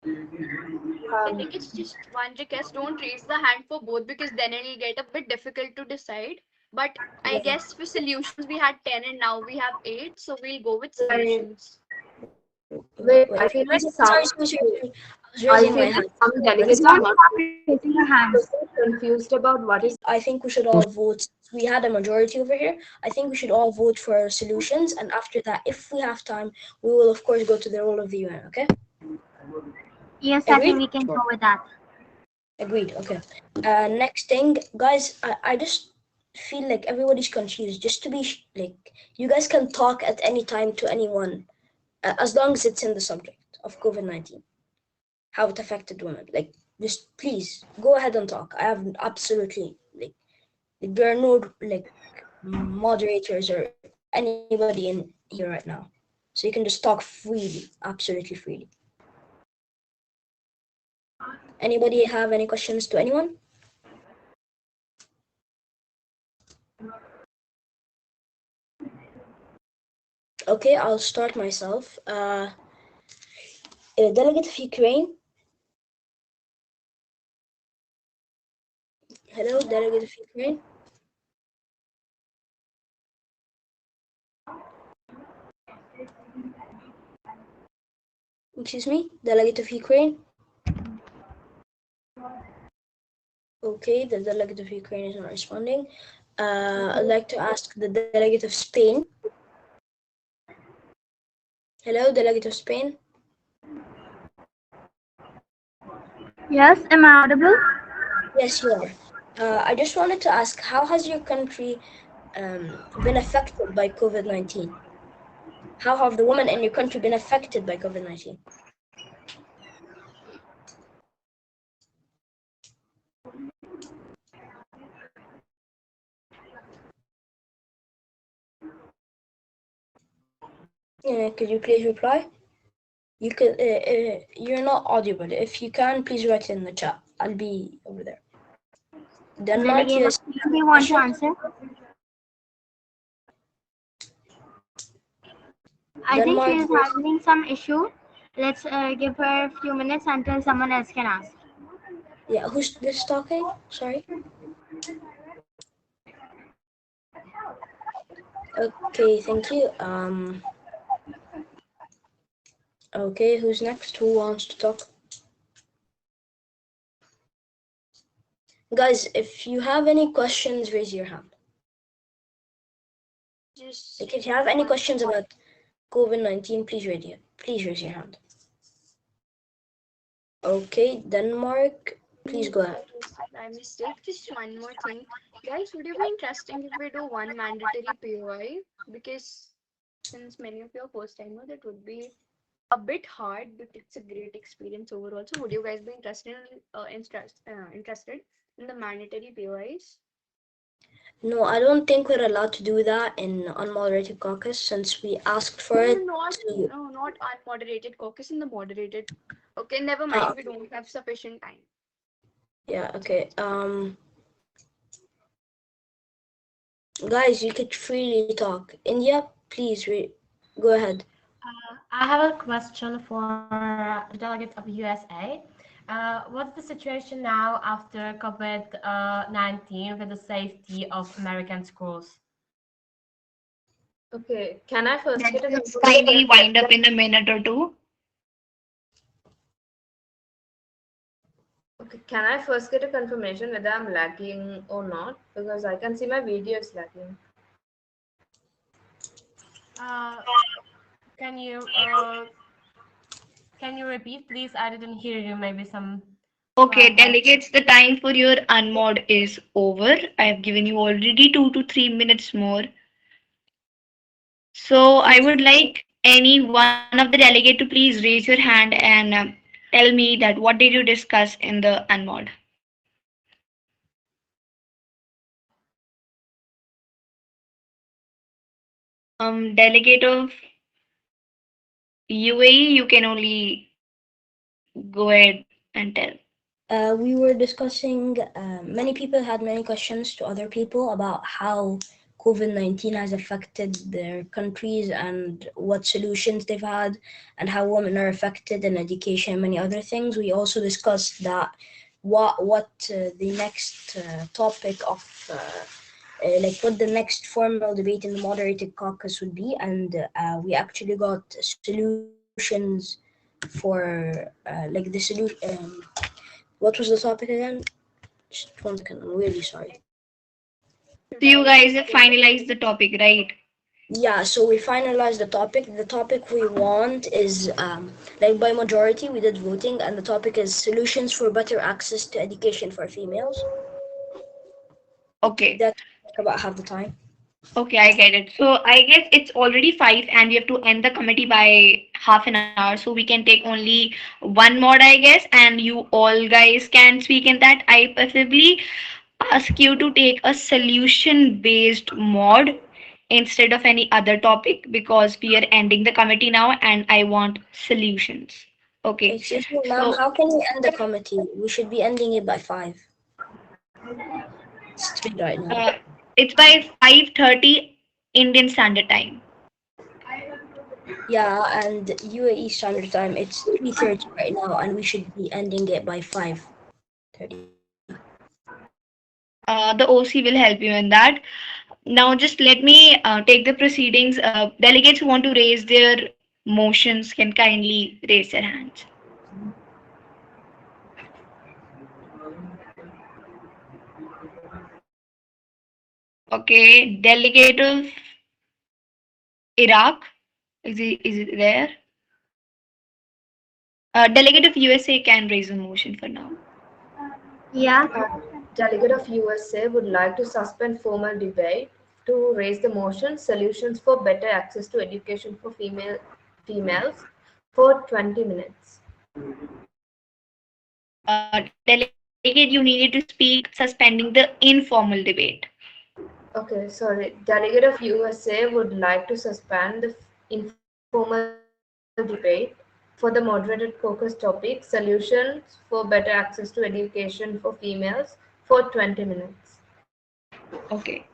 I think it's just one request. Don't raise the hand for both, because then it'll get a bit difficult to decide. But I yeah. guess for solutions we had 10 and now we have 8, so we'll go with I solutions. Wait, Wait, I feel like sorry, some. sorry, sorry, sorry. I was I raising my feel hand. like some Let's delegates are not not start raising your hands. confused about what is. I think we should all vote. We had a majority over here. I think we should all vote for solutions, and after that, if we have time, we will of course go to the role of the UN. Okay? Yes, I think Agreed? we can go with that. Agreed. Okay. Next thing, guys, I just feel like everybody's confused. Just to be like, you guys can talk at any time to anyone, as long as it's in the subject of COVID-19, how it affected women. Like, just please go ahead and talk. I have absolutely like there are no like moderators or anybody in here right now, so you can just talk freely, absolutely freely. Anybody have any questions to anyone? Okay, I'll start myself. Delegate of Ukraine. Hello, delegate of Ukraine. Excuse me, delegate of Ukraine. Okay, the delegate of Ukraine is not responding. I'd like to ask the delegate of Spain. Hello, delegate of Spain. Yes, am I audible? Yes, you are. I just wanted to ask, how has your country been affected by COVID-19? How have the women in your country been affected by COVID-19? Could you please reply? You could. You're not audible. If you can, please write it in the chat. I'll be over there. Denmark, Delegate, yes. do you want to answer? I think she is having some issue. Let's give her a few minutes until someone else can ask. Yeah, who's this talking? Sorry. Okay, thank you. Okay, who's next? Who wants to talk? Guys, if you have any questions, raise your hand. Like, if you have any questions about COVID-19, please raise your hand. Okay, Denmark, please go ahead. By mistake, just one more thing. Guys, would it be interesting if we do one mandatory POI? Because since many of you are first timer, that would be a bit hard, but it's a great experience overall. So would you guys be interested in the mandatory POIs? No, I don't think we're allowed to do that in unmoderated caucus since we asked for it. No, not unmoderated caucus, in the moderated. Okay, never mind. We don't have sufficient time. Yeah, okay. Guys, you could freely talk. India, please go ahead. I have a question for the delegates of USA. What's the situation now after COVID-19 with the safety of American schools? Okay, can I first get a Kindly wind up in a minute or two. Okay, can I first get a confirmation whether I'm lagging or not? Because I can see my video is lagging. Can you repeat, please? I didn't hear you. Maybe some. Okay, delegates, the time for your unmod is over. I have given you already 2 to 3 minutes more. So I would like any one of the delegate to please raise your hand and tell me that what did you discuss in the unmod. Delegate of UAE, you can only go ahead and tell. We were discussing, many people had many questions to other people about how COVID-19 has affected their countries and what solutions they've had and how women are affected in education and many other things. We also discussed that what the next topic of like what the next formal debate in the moderated caucus would be, and we actually got solutions solutions for like the solution. What was the topic again? Just 1 second. I'm really sorry. So you guys have finalized the topic, right? Yeah, so we finalized the topic. The topic we want is like by majority we did voting, and the topic is solutions for better access to education for females. Okay. That's about half the time. Okay, I get it. So I guess it's already 5 and we have to end the committee by half an hour. So we can take only one mod, I guess, and you all guys can speak in that. I preferably ask you to take a solution based mod instead of any other topic because we are ending the committee now and I want solutions. Okay. Excuse me, ma'am. So How can we end the committee? We should be ending it by 5. It's 3 right now. it's by 5:30 Indian Standard Time. Yeah, and UAE Standard Time, it's 3:30 right now, and we should be ending it by 5:30. The OC will help you in that. Now, just let me take the proceedings. Delegates who want to raise their motions can kindly raise their hands. Okay, delegate of Iraq, is it there? Delegate of USA can raise a motion for now. Yeah. Delegate of USA would like to suspend formal debate to raise the motion solutions for better access to education for females for 20 minutes. Delegate, you needed to speak suspending the informal debate. Okay, sorry. Delegate of USA would like to suspend the informal debate for the moderated caucus topic solutions for better access to education for females for 20 minutes. Okay.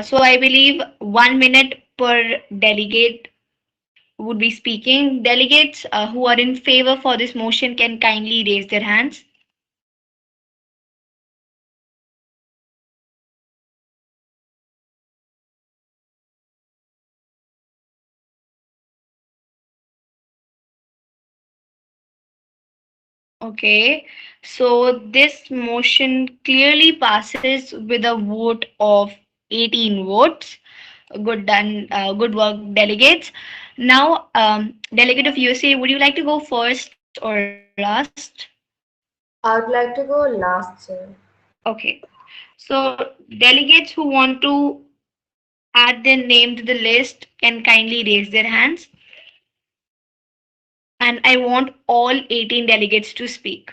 So I believe 1 minute per delegate would be speaking. Delegates who are in favor for this motion can kindly raise their hands. Okay, so this motion clearly passes with a vote of 18 votes. Good done, good work, delegates. Now, delegate of USA, would you like to go first or last? I would like to go last, sir. Okay, so delegates who want to add their name to the list can kindly raise their hands. And I want all 18 delegates to speak.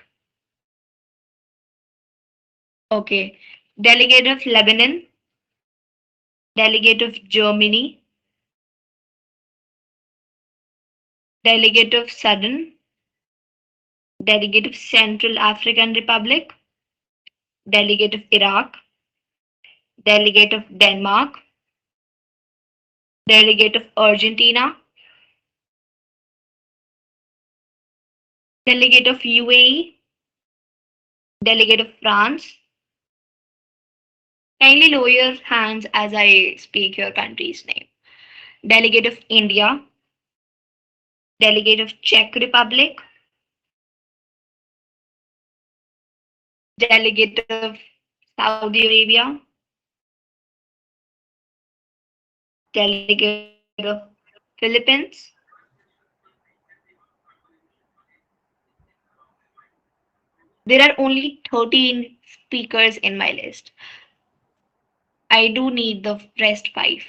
Okay, delegate of Lebanon, delegate of Germany, delegate of Sudan, delegate of Central African Republic, delegate of Iraq, delegate of Denmark, delegate of Argentina, delegate of UAE, delegate of France. Kindly lower your hands as I speak your country's name. Delegate of India, delegate of Czech Republic, delegate of Saudi Arabia, delegate of Philippines, there are only 13 speakers in my list. I do need the rest 5.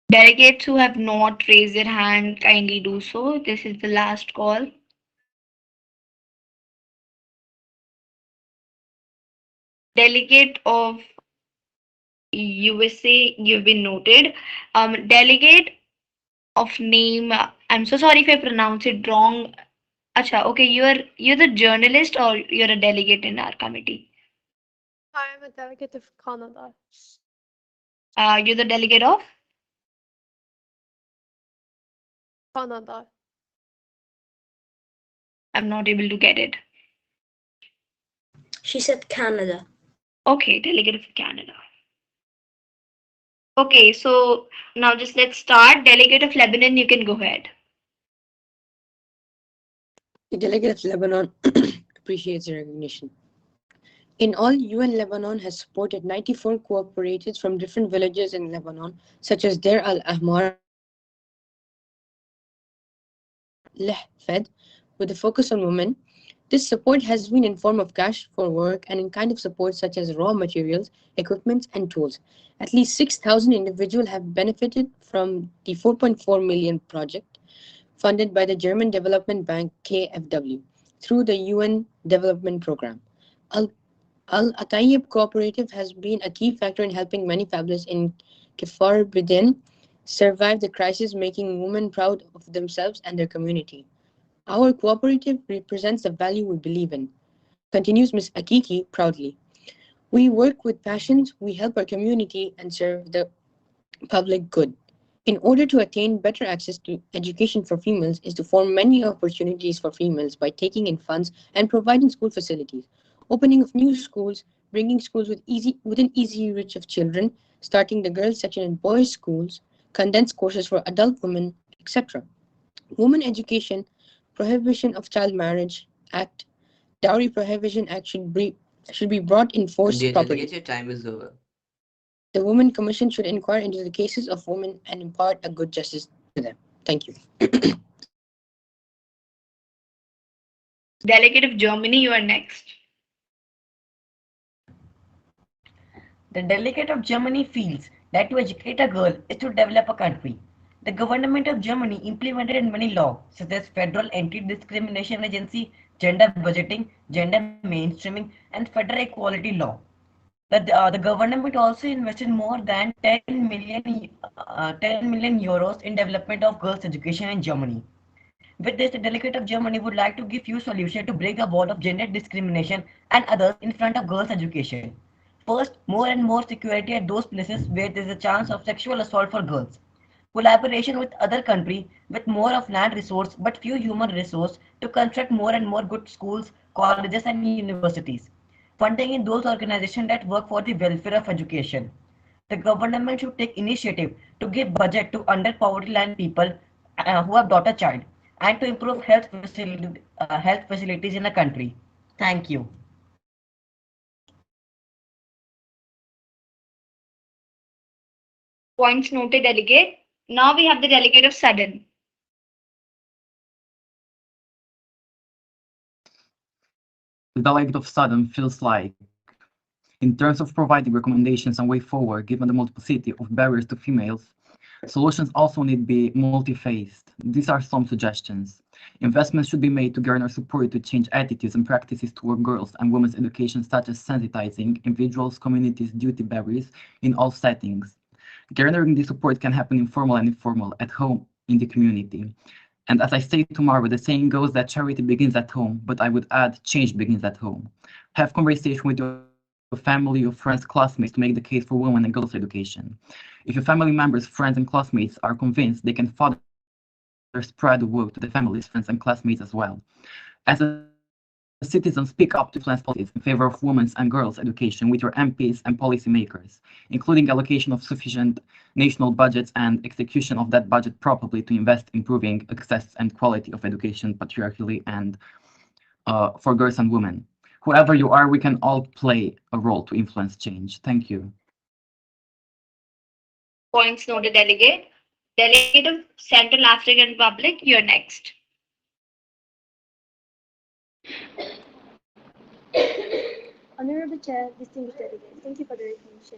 Delegates who have not raised their hand, kindly do so. This is the last call. Delegate of USA, you've been noted. Delegate of name, I'm so sorry if I pronounce it wrong. Acha, okay, you're the journalist or you're a delegate in our committee? I am a delegate of Canada. You're the delegate of? Canada. I'm not able to get it. She said Canada. Okay, delegate of Canada. Okay, so now just let's start. Delegate of Lebanon, you can go ahead. The delegate of Lebanon appreciates the recognition. In all, UN Lebanon has supported 94 cooperatives from different villages in Lebanon, such as Deir al Ahmar, Leh Fed, with a focus on women. This support has been in form of cash for work and in kind of support such as raw materials, equipment, and tools. At least 6,000 individuals have benefited from the 4.4 million project funded by the German Development Bank KfW through the UN Development Program. Al Atayib Cooperative has been a key factor in helping many families in Kfar Bidin survive the crisis, making women proud of themselves and their community. Our cooperative represents the value we believe in, continues Ms. Akiki proudly. We work with passion, we help our community, and serve the public good. In order to attain better access to education for females is to form many opportunities for females by taking in funds and providing school facilities, opening of new schools, bringing schools within easy reach of children, starting the girls section in boys' schools, condensed courses for adult women, etc. Women education, Prohibition of Child Marriage Act, Dowry Prohibition Act should be brought in force Dear properly. delegate, your time is over. The Women Commission should inquire into the cases of women and impart a good justice to them. Thank you. Delegate of Germany, you are next. The delegate of Germany feels that to educate a girl is to develop a country. The government of Germany implemented many laws such as Federal Anti-Discrimination Agency, gender budgeting, gender mainstreaming, and federal equality law. The government also invested more than 10 million euros in development of girls' education in Germany. With this, the delegate of Germany would like to give you solution to break the wall of gender discrimination and others in front of girls' education. First, more and more security at those places where there is a chance of sexual assault for girls. Collaboration with other countries with more of land resource but few human resource to construct more and more good schools, colleges and universities. Funding in those organizations that work for the welfare of education. The government should take initiative to give budget to under poverty line people who have daughter child and to improve health facilities in the country. Thank you. Points noted, delegate. Now we have the delegate of Sudden. The delegate of Sudden feels like, in terms of providing recommendations and way forward, given the multiplicity of barriers to females, solutions also need to be multi-phased. These are some suggestions. Investments should be made to garner support to change attitudes and practices toward girls and women's education, such as sensitizing individuals, communities, duty barriers in all settings. Garnering this support can happen informal and informal, at home, in the community. And as I say tomorrow, the saying goes that charity begins at home, but I would add change begins at home. Have conversation with your family, your friends, classmates to make the case for women and girls' education. If your family members, friends, and classmates are convinced, they can further spread the word to their families, friends, and classmates as well. As a citizen, speak up to influence policies in favor of women's and girls' education with your MPs and policymakers, including allocation of sufficient national budgets and execution of that budget properly to invest improving access and quality of education patriarchally and for girls and women. Whoever you are, we can all play a role to influence change. Thank you. Points noted, delegate. Delegate of Central African Republic, you're next. Honorable Chair, distinguished delegates, thank you for the recognition.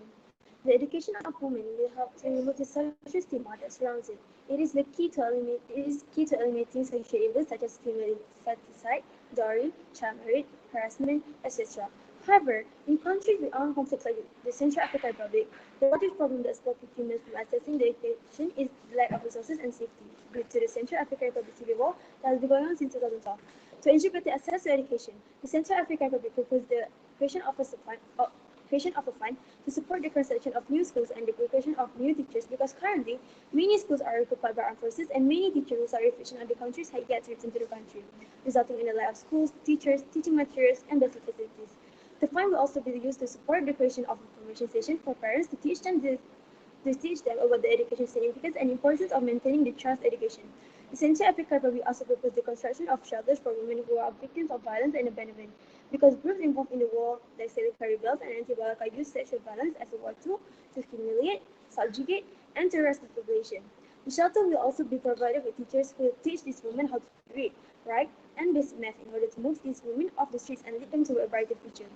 The education of women will help to remove the social stigma that surrounds it. It is key to eliminating social evils such as female infanticide, dowry, child marriage, harassment, etc. However, in countries with armed conflicts like the Central African Republic, the largest problem that's blocking females from accessing the education is the lack of resources and safety due to the Central African Republic civil war that has been going on since 2012. To ensure better access to education, the Central African Republic proposed the creation of a fund to support the construction of new schools and the recruitment of new teachers because currently many schools are occupied by armed forces and many teachers who are reflection on the countries have yet to return to the country, resulting in a lack of schools, teachers, teaching materials, and basic facilities. The fund will also be used to support the creation of information sessions for parents to teach them about the education significance and importance of maintaining the trust education. The Center Epic we also propose the construction of shelters for women who are victims of violence and abandonment, because groups involved in the war, like Silicon rebels and anti-Balaka, use sexual violence as a war tool to humiliate, subjugate, and terrorize the population. The shelter will also be provided with teachers who will teach these women how to read, write, and basic math in order to move these women off the streets and lead them to a brighter future.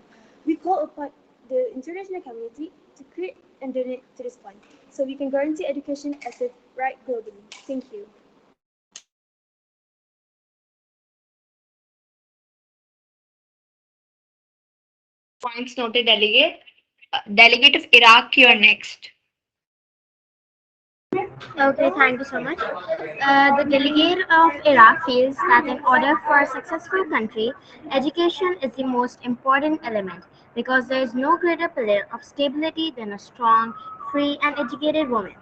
We call upon the international community to create and donate to this fund so we can guarantee education as a right globally. Thank you. Points noted, delegate. Delegate of Iraq, you're next. Okay, thank you so much. The delegate of Iraq feels that in order for a successful country, education is the most important element because there is no greater pillar of stability than a strong, free, and educated woman.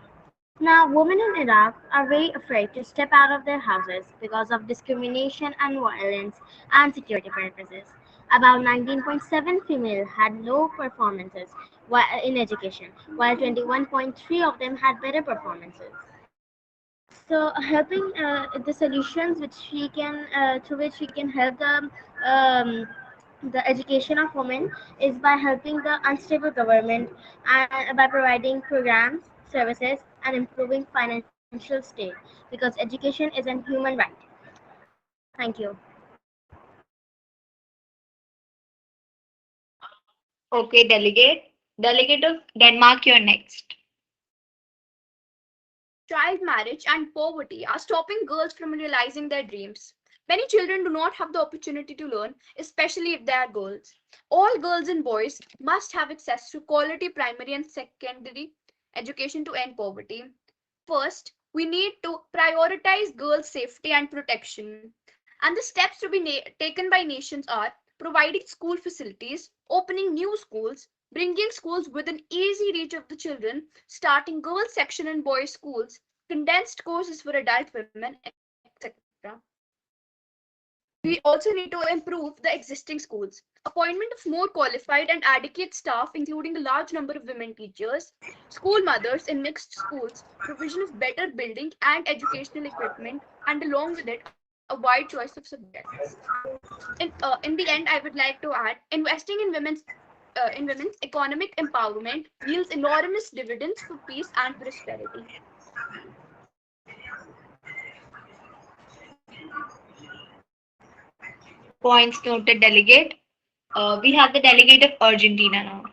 Now, women in Iraq are very afraid to step out of their houses because of discrimination and violence and security purposes. About 19.7 female had low performances in education, while 21.3 of them had better performances. So, helping the solutions which we can through which we can help um, the education of women is by helping the unstable government and by providing programs, services, and improving financial state because education is a human right. Thank you. Okay, delegate. Delegate of Denmark, you're next. Child marriage and poverty are stopping girls from realizing their dreams. Many children do not have the opportunity to learn, especially if they are girls. All girls and boys must have access to quality primary and secondary education to end poverty. First, we need to prioritize girls' safety and protection. And the steps to be taken by nations are providing school facilities, opening new schools, bringing schools within easy reach of the children, starting girls' section in boys' schools, condensed courses for adult women, etc. We also need to improve the existing schools. Appointment of more qualified and adequate staff, including a large number of women teachers, school mothers in mixed schools, provision of better building and educational equipment, and along with it, a wide choice of subjects. In the end, I would like to add, investing in women's economic empowerment yields enormous dividends for peace and prosperity. Points noted, delegate. We have the delegate of Argentina now.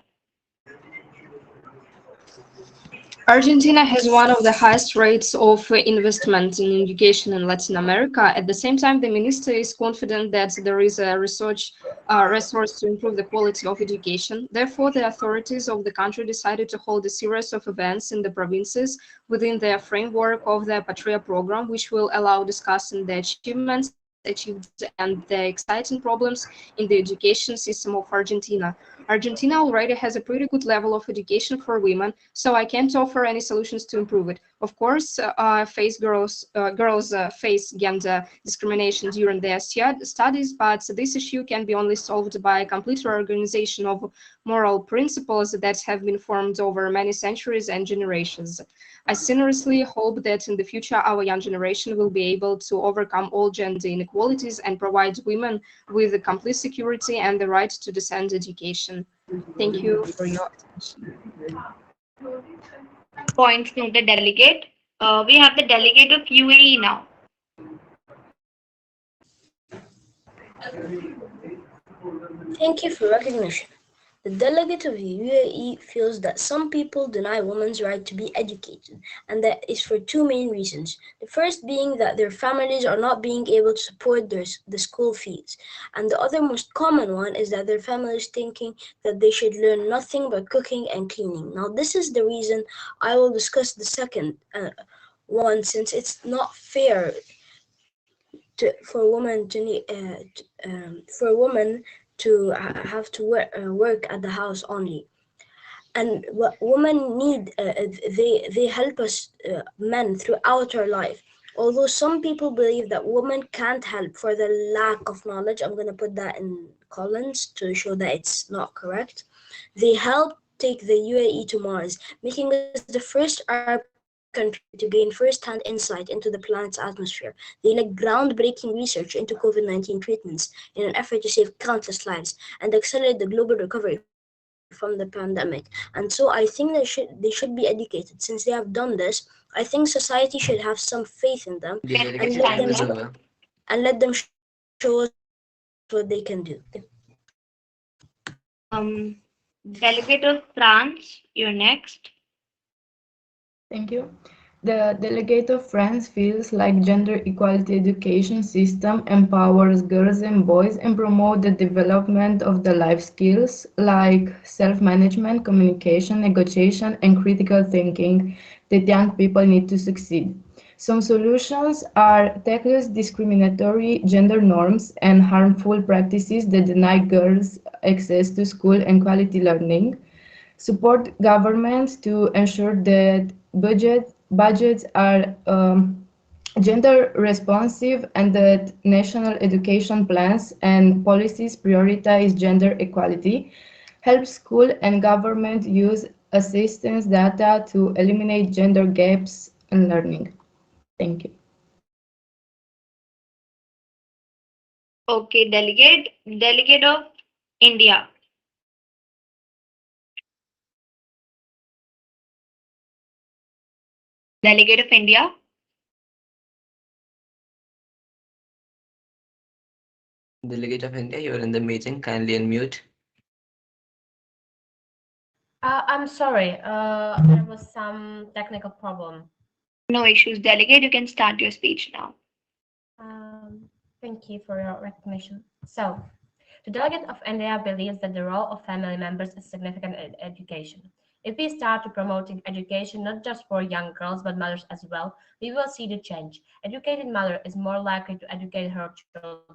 Argentina has one of the highest rates of investment in education in Latin America. At the same time, the minister is confident that there is a resource to improve the quality of education. Therefore, the authorities of the country decided to hold a series of events in the provinces within the framework of the Patria program, which will allow discussing the achievements achieved and the exciting problems in the education system of Argentina. Argentina already has a pretty good level of education for women, so I can't offer any solutions to improve it. Of course, girls face gender discrimination during their studies, but this issue can be only solved by a complete reorganization of moral principles that have been formed over many centuries and generations. I seriously hope that in the future our young generation will be able to overcome all gender inequalities and provide women with complete security and the right to decent education. Thank you for your attention. Points noted, delegate. We have the delegate of UAE now. Thank you for recognition. The delegate of the UAE feels that some people deny women's right to be educated, and that is for two main reasons. The first being that their families are not being able to support the school fees, and the other most common one is that their families thinking that they should learn nothing but cooking and cleaning. Now, this is the reason I will discuss the second one, since it's not fair for women to need for women to have to work at the house only. And what women need, they help us men throughout our life. Although some people believe that women can't help for the lack of knowledge, I'm going to put that in columns to show that it's not correct. They helped take the UAE to Mars, making us the first Arab country to gain first-hand insight into the planet's atmosphere. They led groundbreaking research into COVID-19 treatments in an effort to save countless lives and accelerate the global recovery from the pandemic. And so I think they should be educated. Since they have done this, I think society should have some faith in them The and let delegate them is invisible. show us what they can do. Delegate of France, you're next. Thank you. The delegate of France feels like gender equality education system empowers girls and boys and promote the development of the life skills like self-management, communication, negotiation, and critical thinking that young people need to succeed. Some solutions are tackle discriminatory gender norms and harmful practices that deny girls access to school and quality learning, support governments to ensure that budgets are gender responsive and that national education plans and policies prioritize gender equality, help school and government use assistance data to eliminate gender gaps in learning. Thank you. Okay, delegate of India. Delegate of India. Delegate of India, you're in the meeting. Kindly unmute. I'm sorry, there was some technical problem. No issues. Delegate, you can start your speech now. Thank you for your recognition. So, the delegate of India believes that the role of family members is significant in education. If we start to promoting education not just for young girls but mothers as well, we will see the change. Educated mother is more likely to educate her children.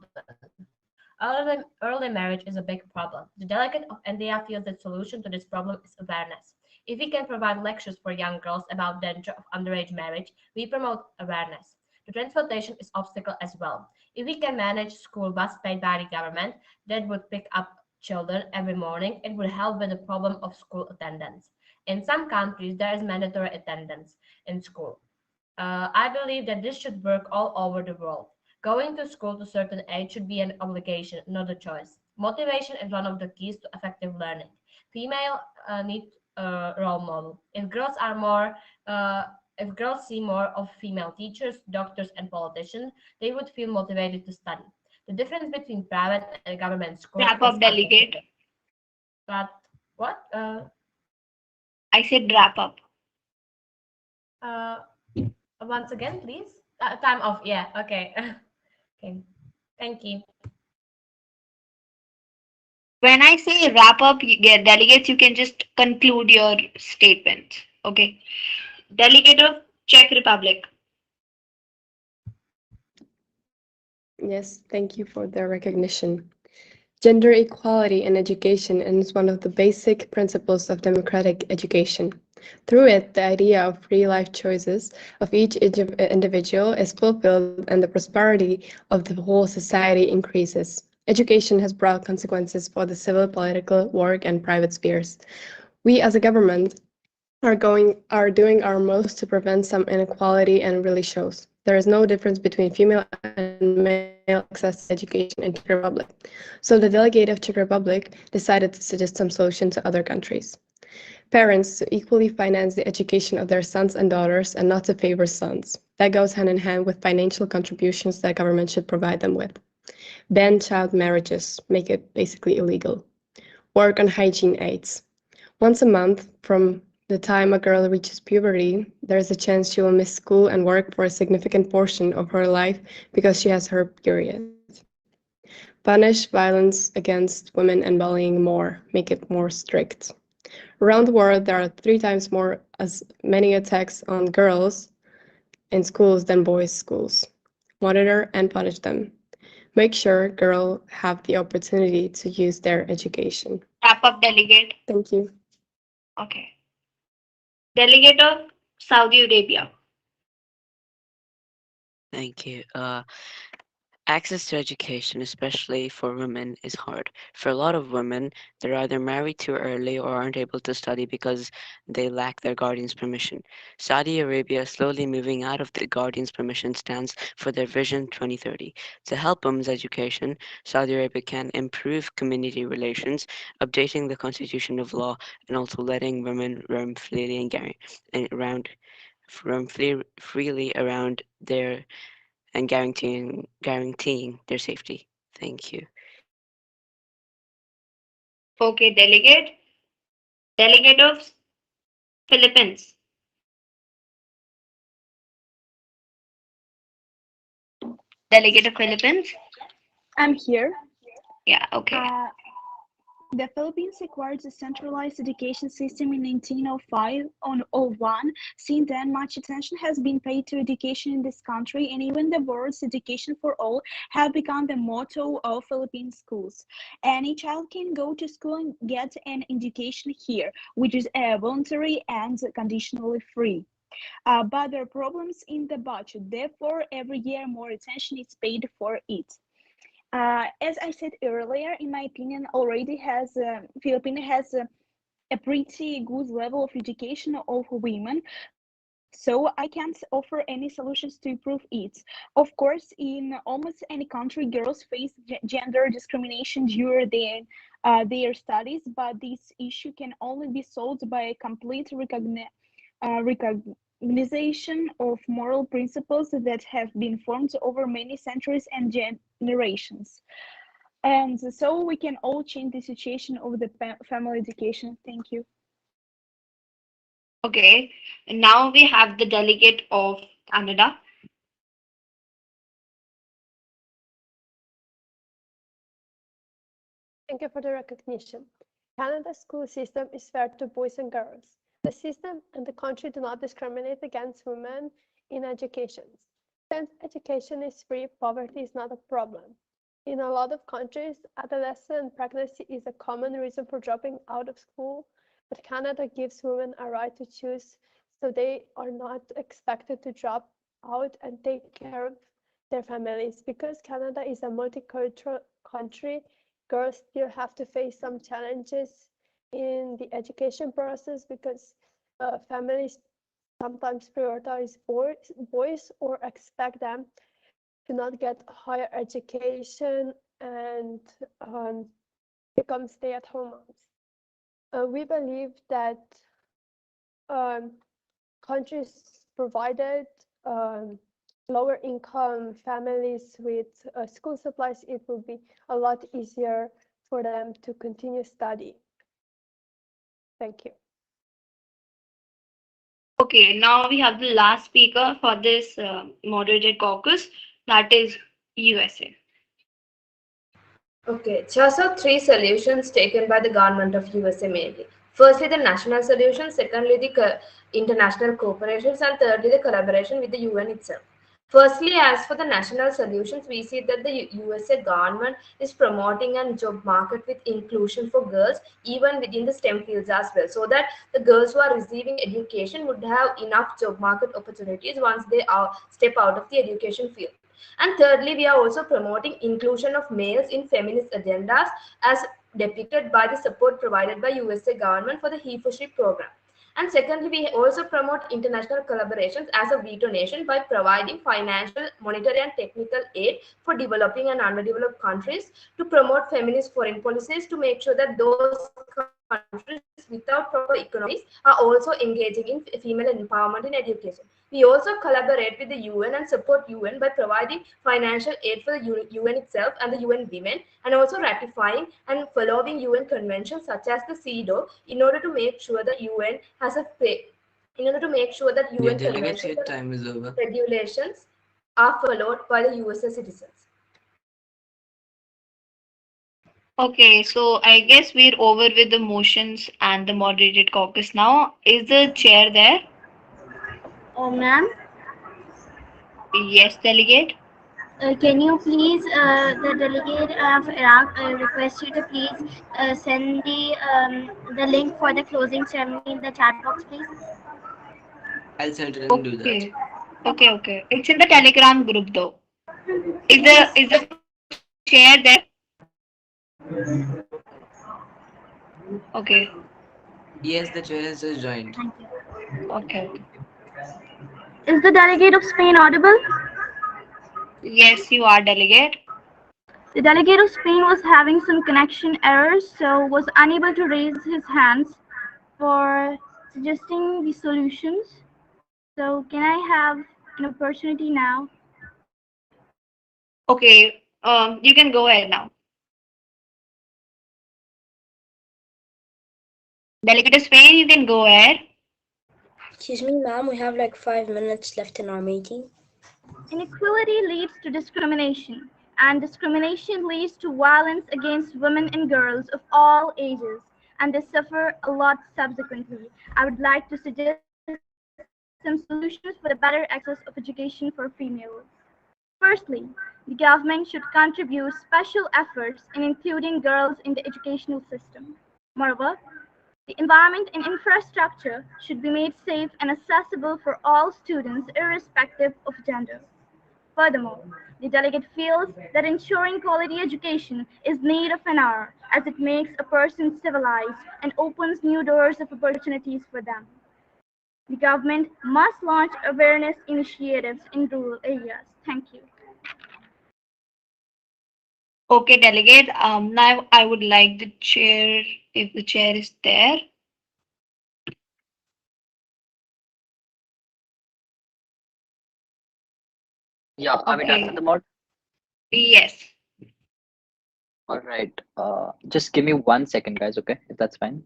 Early marriage is a big problem. The delegate of India feels the solution to this problem is awareness. If we can provide lectures for young girls about the danger of underage marriage, we promote awareness. The transportation is obstacle as well. If we can manage school bus paid by the government that would pick up children every morning, it would help with the problem of school attendance. In some countries, there is mandatory attendance in school. I believe that this should work all over the world. Going to school to a certain age should be an obligation, not a choice. Motivation is one of the keys to effective learning. Female need a role model. Uh, if girls see more of female teachers, doctors, and politicians, they would feel motivated to study. The difference between private and government schools is Wrap up, delegate. but what? I said wrap up. Uh, Once again, please. Time off. Yeah. Okay. Okay. Thank you. When I say wrap up, you get delegates, you can just conclude your statement. Okay. Delegate of Czech Republic. Yes, thank you for the recognition. Gender equality in education is one of the basic principles of democratic education. Through it, the idea of free life choices of each individual is fulfilled and the prosperity of the whole society increases. Education has broad consequences for the civil, political, work, and private spheres. We as a government are doing our most to prevent some inequality and really shows. There is no difference between female and male access to education in Czech Republic. So the delegate of Czech Republic decided to suggest some solution to other countries. Parents to equally finance the education of their sons and daughters and not to favor sons. That goes hand in hand with financial contributions that government should provide them with. Ban child marriages, make it basically illegal. Work on hygiene aids. Once a month, from the time a girl reaches puberty, there's a chance she will miss school and work for a significant portion of her life because she has her period. Punish violence against women and bullying more, make it more strict. Around the world, there are 3 times more as many attacks on girls in schools than boys' schools. Monitor and punish them. Make sure girls have the opportunity to use their education. Wrap up, delegate. Thank you. Okay. Delegate of Saudi Arabia. Thank you. Access to education, especially for women, is hard. For a lot of women, they're either married too early or aren't able to study because they lack their guardian's permission. Saudi Arabia is slowly moving out of the guardian's permission stance for their Vision 2030. To help women's education, Saudi Arabia can improve community relations, updating the constitution of law, and also letting women roam freely and around freely around their and guaranteeing their safety. Thank you. Okay, delegate of Philippines. Delegate of Philippines. I'm here. Yeah, okay. The Philippines acquired a centralized education system in 1905 on 01. Since then, much attention has been paid to education in this country, and even the words "education for all" have become the motto of Philippine schools. Any child can go to school and get an education here, which is voluntary and conditionally free. But there are problems in the budget. Therefore, every year more attention is paid for it. As I said earlier, in my opinion, already has Philippines has a pretty good level of education of women. So I can't offer any solutions to improve it. Of course, in almost any country, girls face gender discrimination during their studies, but this issue can only be solved by a complete recognition of moral principles that have been formed over many centuries and generations. And so we can all change the situation of the family education. Thank you. Okay. And now we have the delegate of Canada. Thank you for the recognition. Canada's school system is fair to boys and girls. The system and the country do not discriminate against women in education. Since education is free, poverty is not a problem. In a lot of countries, adolescent pregnancy is a common reason for dropping out of school, but Canada gives women a right to choose, so they are not expected to drop out and take care of their families. Because Canada is a multicultural country, girls still have to face some challenges in the education process because families sometimes prioritize boys or expect them to not get higher education and become stay-at-home moms. We believe that um, countries provided lower income families with school supplies, it will be a lot easier for them to continue studying. Thank you. Okay, now we have the last speaker for this moderated caucus, that is USA. Okay, choice of three solutions taken by the government of USA mainly. Firstly, the national solution. Secondly, the international cooperations, and thirdly, the collaboration with the UN itself. Firstly, as for the national solutions, we see that the USA government is promoting a job market with inclusion for girls, even within the STEM fields as well, so that the girls who are receiving education would have enough job market opportunities once they step out of the education field. And thirdly, we are also promoting inclusion of males in feminist agendas as depicted by the support provided by USA government for the He for She program. And secondly, we also promote international collaborations as a veto nation by providing financial, monetary, and technical aid for developing and underdeveloped countries to promote feminist foreign policies to make sure that those countries without proper economies are also engaging in female empowerment in education. We also collaborate with the UN and support UN by providing financial aid for the UN itself and the UN women, and also ratifying and following UN conventions such as the CEDAW in order to make sure that UN has a in order to make sure that Dear UN delegates, conventions your time is over. and regulations are followed by the USA citizens. Okay, so I guess we're over with the motions and the moderated caucus now. Is the chair there? Ma'am, Yes, delegate. can you please, the delegate of Iraq, request you to please send the link for the closing ceremony in the chat box, please? I'll certainly do that. Okay. Okay, okay. It's in the Telegram group though. Is the chair there? Okay. Yes, the chair has just joined. Okay. Is the delegate of Spain audible? Yes, you are delegate. The delegate of Spain was having some connection errors, so was unable to raise his hands for suggesting the solutions. So can I have an opportunity now? Okay. You can go ahead now. Delegate of Spain, you can go ahead. Excuse me, ma'am, we have like 5 minutes left in our meeting. Inequality leads to discrimination, and discrimination leads to violence against women and girls of all ages, and they suffer a lot subsequently. I would like to suggest some solutions for the better access of education for females. Firstly, the government should contribute special efforts in including girls in the educational system. Moreover, the environment and infrastructure should be made safe and accessible for all students irrespective of gender. Furthermore, the delegate feels that ensuring quality education is need of an hour as it makes a person civilized and opens new doors of opportunities for them. The government must launch awareness initiatives in rural areas. Thank you. Okay, delegate. Now I would like the chair, if the chair is there. Yeah, are we done with Okay. the mod? Yes. All right. Just give me 1 second, guys, okay? If that's fine.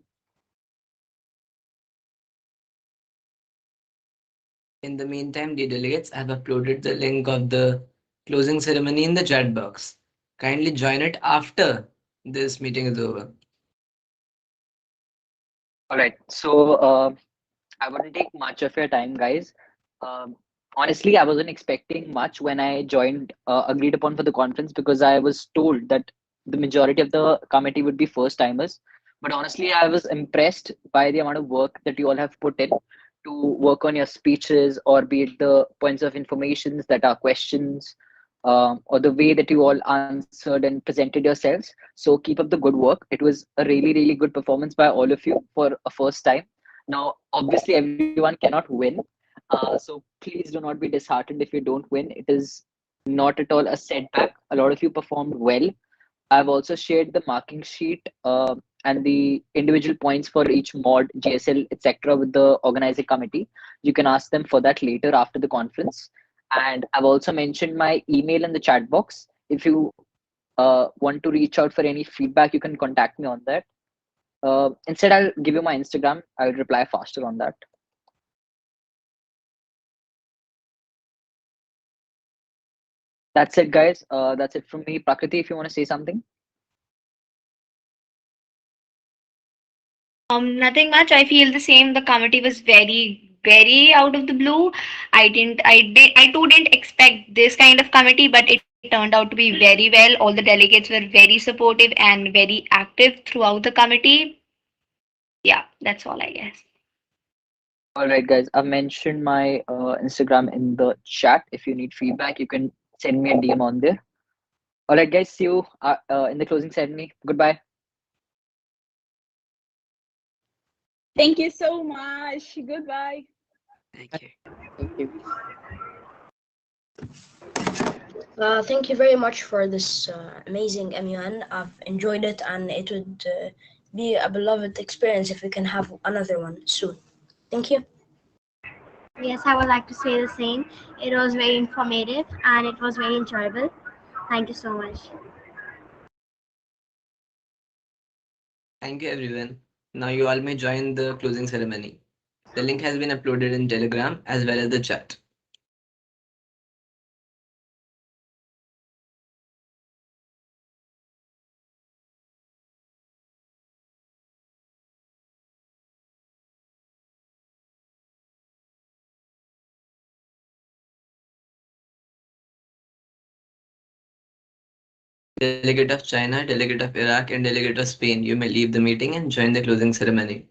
In the meantime, the delegates have uploaded the link of the closing ceremony in the chat box. Kindly join it after this meeting is over. All right. So I wouldn't take much of your time, guys. Um, Honestly, I wasn't expecting much when I joined, agreed upon for the conference because I was told that the majority of the committee would be first timers. But honestly, I was impressed by the amount of work that you all have put in to work on your speeches, or be it the points of informations that are questions, or the way that you all answered and presented yourselves. So keep up the good work. It was a really, really good performance by all of you for a first time. Now, obviously, everyone cannot win. So please do not be disheartened if you don't win. It is not at all a setback. A lot of you performed well. I've also shared the marking sheet and the individual points for each mod, GSL, etc. with the organizing committee. You can ask them for that later after the conference. And I've also mentioned my email in the chat box. If you want to reach out for any feedback, you can contact me on that. Instead, I'll give you my Instagram. I'll reply faster on that. That's it, guys. That's it from me. Prakriti, if you want to say something. Nothing much. I feel the same. The committee was very, very out of the blue. I too didn't expect this kind of committee, but it turned out to be very well. All the delegates were very supportive and very active throughout the committee. Yeah, that's all I guess. All right, guys. I've mentioned my Instagram in the chat. If you need feedback, you can send me a DM on there. All right, guys. See you in the closing ceremony. Goodbye. Thank you so much. Goodbye. Thank you. Thank you. Thank you very much for this amazing MUN. I've enjoyed it, and it would be a beloved experience if we can have another one soon. Thank you. Yes, I would like to say the same. It was very informative and it was very enjoyable. Thank you so much. Thank you, everyone. Now you all may join the closing ceremony. The link has been uploaded in Telegram as well as the chat. Delegate of China, delegate of Iraq, and delegate of Spain, you may leave the meeting and join the closing ceremony.